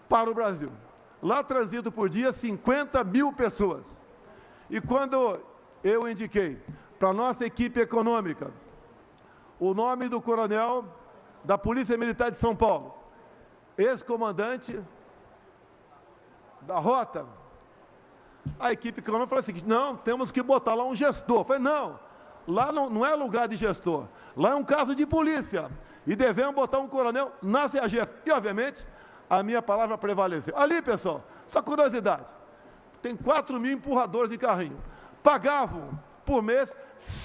para o Brasil. Lá transitam por dia 50 mil pessoas. E quando eu indiquei para a nossa equipe econômica o nome do coronel da Polícia Militar de São Paulo, ex-comandante da Rota, a equipe econômica falou o seguinte: não, temos que botar lá um gestor. Eu falei, não, lá não é lugar de gestor, lá é um caso de polícia, e devemos botar um coronel na CEAGESP. E, obviamente, a minha palavra prevaleceu. Ali, pessoal, só curiosidade, tem 4 mil empurradores de carrinho, pagavam por mês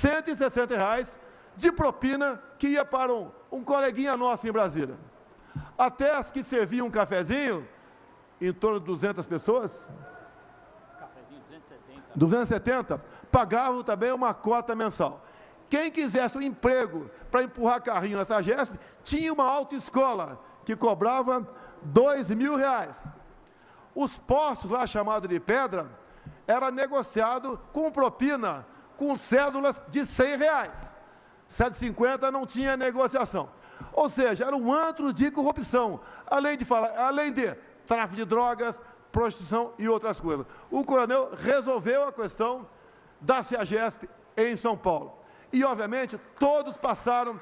R$160 de propina que ia para um coleguinha nosso em Brasília. Até as que serviam um cafezinho, em torno de 200 pessoas, 270, pagavam também uma cota mensal. Quem quisesse um emprego para empurrar carrinho na CEAGESP, tinha uma autoescola que cobrava R$2.000. Os postos lá, chamados de pedra, era negociado com propina, com cédulas de R$100. 7,50 não tinha negociação. Ou seja, era um antro de corrupção, além de tráfico de drogas, prostituição e outras coisas. O coronel resolveu a questão da CEAGESP em São Paulo. E, obviamente, todos passaram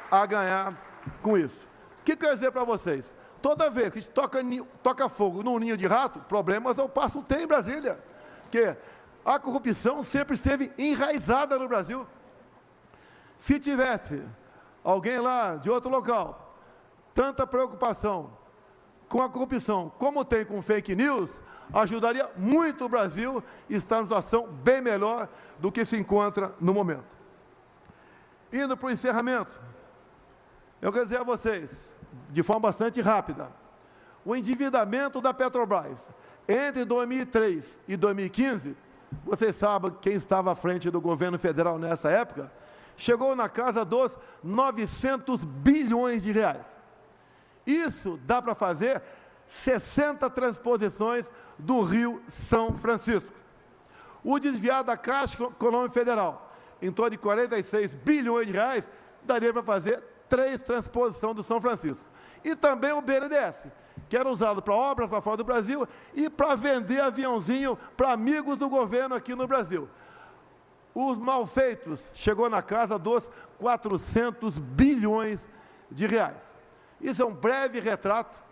a ganhar com isso. O que quer dizer para vocês? Toda vez que a gente toca fogo num ninho de rato, problemas eu passo tem em Brasília. Porque a corrupção sempre esteve enraizada no Brasil. Se tivesse alguém lá de outro local, tanta preocupação com a corrupção como tem com fake news, ajudaria muito o Brasil a estar numa situação bem melhor do que se encontra no momento. Indo para o encerramento, eu quero dizer a vocês, de forma bastante rápida, o endividamento da Petrobras entre 2003 e 2015, vocês sabem quem estava à frente do governo federal nessa época, chegou na casa dos 900 bilhões de reais. Isso dá para fazer 60 transposições do Rio São Francisco. O desviado da Caixa Econômica Federal, em torno de 46 bilhões de reais, daria para fazer 3 transposições do São Francisco. E também o BNDES, que era usado para obras para fora do Brasil e para vender aviãozinho para amigos do governo aqui no Brasil. Os malfeitos chegou na casa dos 400 bilhões de reais. Isso é um breve retrato,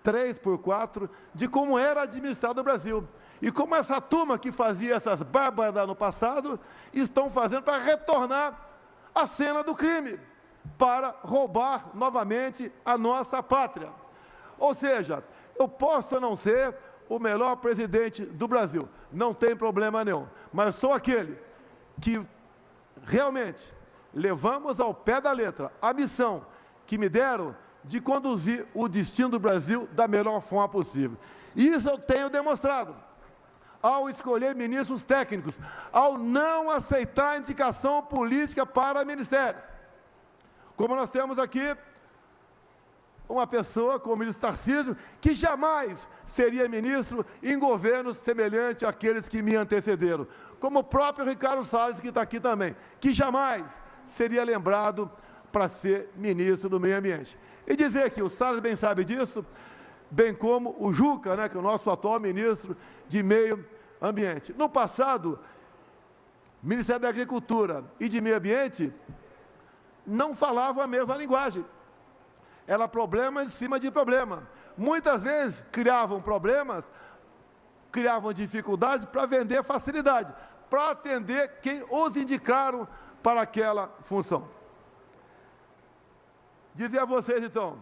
3x4, de como era administrado o Brasil. E como essa turma que fazia essas bárbaras no passado, estão fazendo para retornar à cena do crime, para roubar novamente a nossa pátria. Ou seja, eu posso não ser o melhor presidente do Brasil, não tem problema nenhum, mas sou aquele que realmente levamos ao pé da letra a missão que me deram de conduzir o destino do Brasil da melhor forma possível. E isso eu tenho demonstrado ao escolher ministros técnicos, ao não aceitar a indicação política para ministério. Como nós temos aqui uma pessoa como o ministro Tarcísio, que jamais seria ministro em governos semelhantes àqueles que me antecederam. Como o próprio Ricardo Salles, que está aqui também, que jamais seria lembrado para ser ministro do Meio Ambiente. E dizer que o Salles bem sabe disso, bem como o Juca, né, que é o nosso atual ministro de Meio Ambiente. No passado, o Ministério da Agricultura e de Meio Ambiente não falavam a mesma linguagem. Era problema em cima de problema. Muitas vezes criavam problemas, criavam dificuldades para vender facilidade, para atender quem os indicaram para aquela função. Dizer a vocês, então,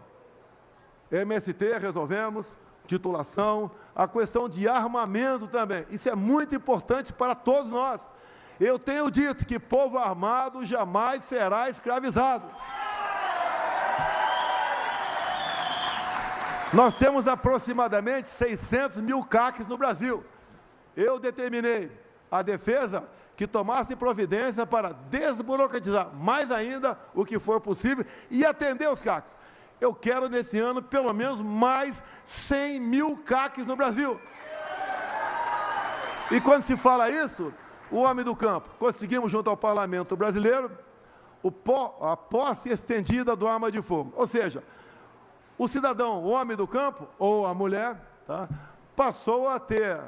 MST resolvemos, titulação, a questão de armamento também. Isso é muito importante para todos nós. Eu tenho dito que povo armado jamais será escravizado. Nós temos aproximadamente 600 mil CACs no Brasil. Eu determinei a defesa que tomasse providência para desburocratizar mais ainda o que for possível e atender os CACs. Eu quero, nesse ano, pelo menos mais 100 mil CACs no Brasil. E quando se fala isso, o homem do campo, conseguimos junto ao Parlamento brasileiro a posse estendida do arma de fogo. Ou seja, o cidadão, o homem do campo, ou a mulher, tá, passou a ter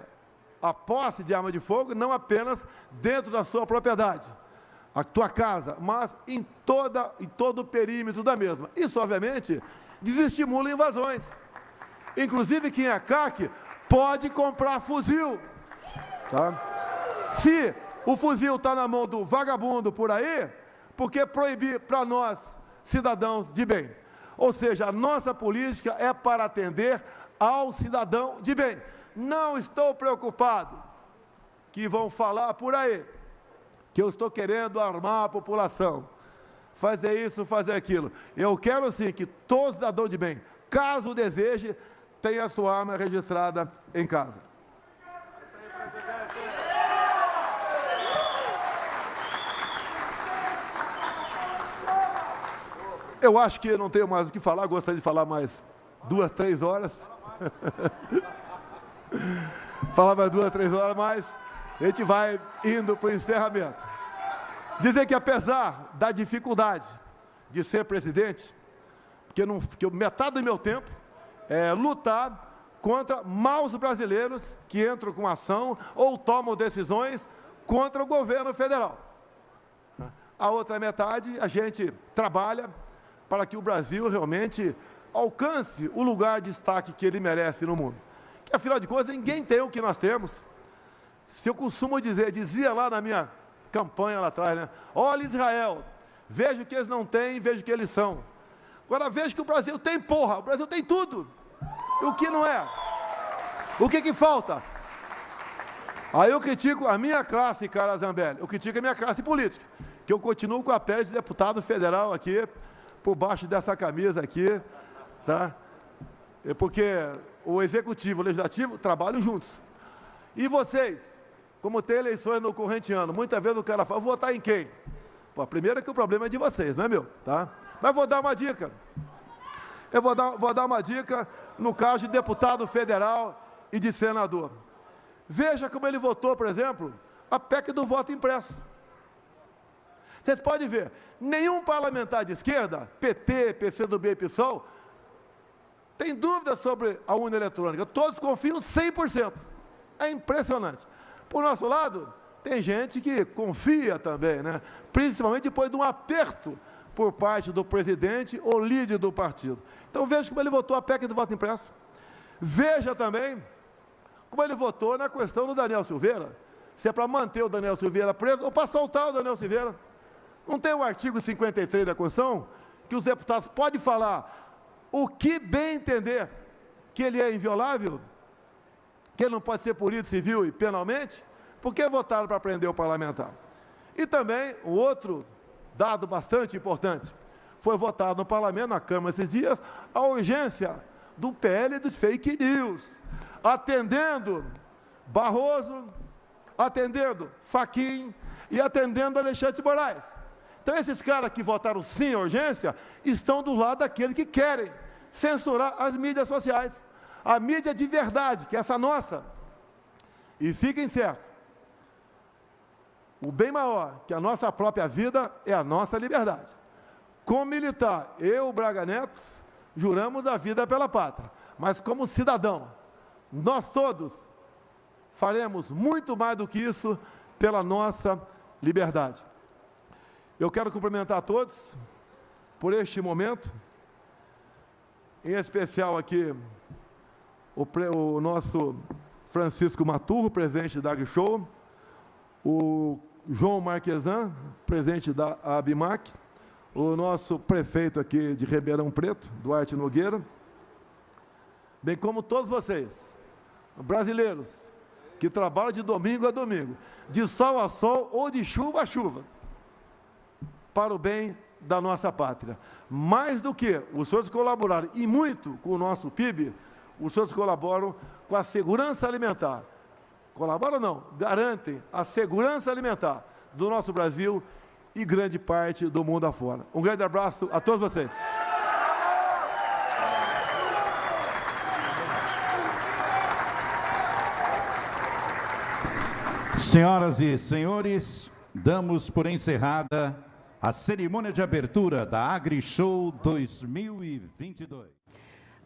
a posse de arma de fogo não apenas dentro da sua propriedade, a tua casa, mas em todo o perímetro da mesma. Isso, obviamente, desestimula invasões. Inclusive, quem é CAC pode comprar fuzil. Tá? Se o fuzil está na mão do vagabundo por aí, por que proibir para nós, cidadãos de bem? Ou seja, a nossa política é para atender ao cidadão de bem. Não estou preocupado que vão falar por aí que eu estou querendo armar a população, fazer isso, fazer aquilo. Eu quero sim que todo cidadão de bem, caso deseje, tenha a sua arma registrada em casa. Eu acho que não tenho mais o que falar, gostaria de falar mais 2, 3 horas. Falar mais 2, 3 horas, mas a gente vai indo para o encerramento. Dizer que apesar da dificuldade de ser presidente, que metade do meu tempo é lutar contra maus brasileiros que entram com ação ou tomam decisões contra o governo federal. A outra metade a gente trabalha para que o Brasil realmente alcance o lugar de destaque que ele merece no mundo. Que, afinal de contas, ninguém tem o que nós temos. Se eu costumo dizer, dizia lá na minha campanha lá atrás, né? Olha Israel, veja o que eles não têm, veja o que eles são. Agora veja que o Brasil tem porra, o Brasil tem tudo. E o que não é? O que falta? Aí eu critico a minha classe, cara Zambelli, eu critico a minha classe política, que eu continuo com a pele de deputado federal aqui, por baixo dessa camisa aqui, tá? É porque o Executivo e o Legislativo trabalham juntos. E vocês, como tem eleições no corrente ano, muitas vezes o cara fala, vou votar em quem? Pô, primeiro é que o problema é de vocês, não é meu, tá? Mas vou dar uma dica. Eu vou dar uma dica no caso de deputado federal e de senador. Veja como ele votou, por exemplo, a PEC do voto impresso. Vocês podem ver, nenhum parlamentar de esquerda, PT, PCdoB e PSOL, tem dúvida sobre a urna eletrônica. Todos confiam 100%. É impressionante. Por nosso lado, tem gente que confia também, né? Principalmente depois de um aperto por parte do presidente ou líder do partido. Então veja como ele votou a PEC do voto impresso. Veja também como ele votou na questão do Daniel Silveira. Se é para manter o Daniel Silveira preso ou para soltar o Daniel Silveira. Não tem o artigo 53 da Constituição que os deputados podem falar o que bem entender, que ele é inviolável, que ele não pode ser punido civil e penalmente, porque votaram para prender o parlamentar. E também, o outro dado bastante importante, foi votado no parlamento, na Câmara esses dias, a urgência do PL dos fake news, atendendo Barroso, atendendo Fachin e atendendo Alexandre de Moraes. Então, esses caras que votaram sim à urgência, estão do lado daqueles que querem censurar as mídias sociais. A mídia de verdade, que é essa nossa. E fiquem certos, o bem maior que a nossa própria vida é a nossa liberdade. Como militar, eu, Braga Neto, juramos a vida pela pátria. Mas como cidadão, nós todos faremos muito mais do que isso pela nossa liberdade. Eu quero cumprimentar a todos por este momento, em especial aqui o nosso Francisco Maturro, presidente da AgriShow, o João Marquesan, presidente da ABIMAC, o nosso prefeito aqui de Ribeirão Preto, Duarte Nogueira, bem como todos vocês, brasileiros, que trabalham de domingo a domingo, de sol a sol ou de chuva a chuva, para o bem da nossa pátria. Mais do que os senhores colaboraram, e muito com o nosso PIB, os senhores colaboram com a segurança alimentar. Colaboram não, garantem a segurança alimentar do nosso Brasil e grande parte do mundo afora. Um grande abraço a todos vocês. Senhoras e senhores, damos por encerrada a cerimônia de abertura da AgriShow 2022.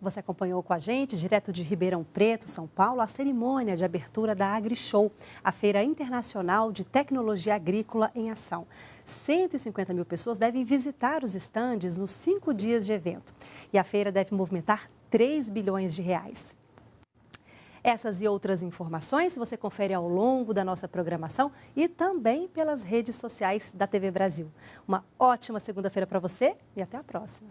Você acompanhou com a gente, direto de Ribeirão Preto, São Paulo, a cerimônia de abertura da AgriShow, a Feira Internacional de Tecnologia Agrícola em Ação. 150 mil pessoas devem visitar os estandes nos 5 dias de evento. E a feira deve movimentar 3 bilhões de reais. Essas e outras informações você confere ao longo da nossa programação e também pelas redes sociais da TV Brasil. Uma ótima segunda-feira para você e até a próxima.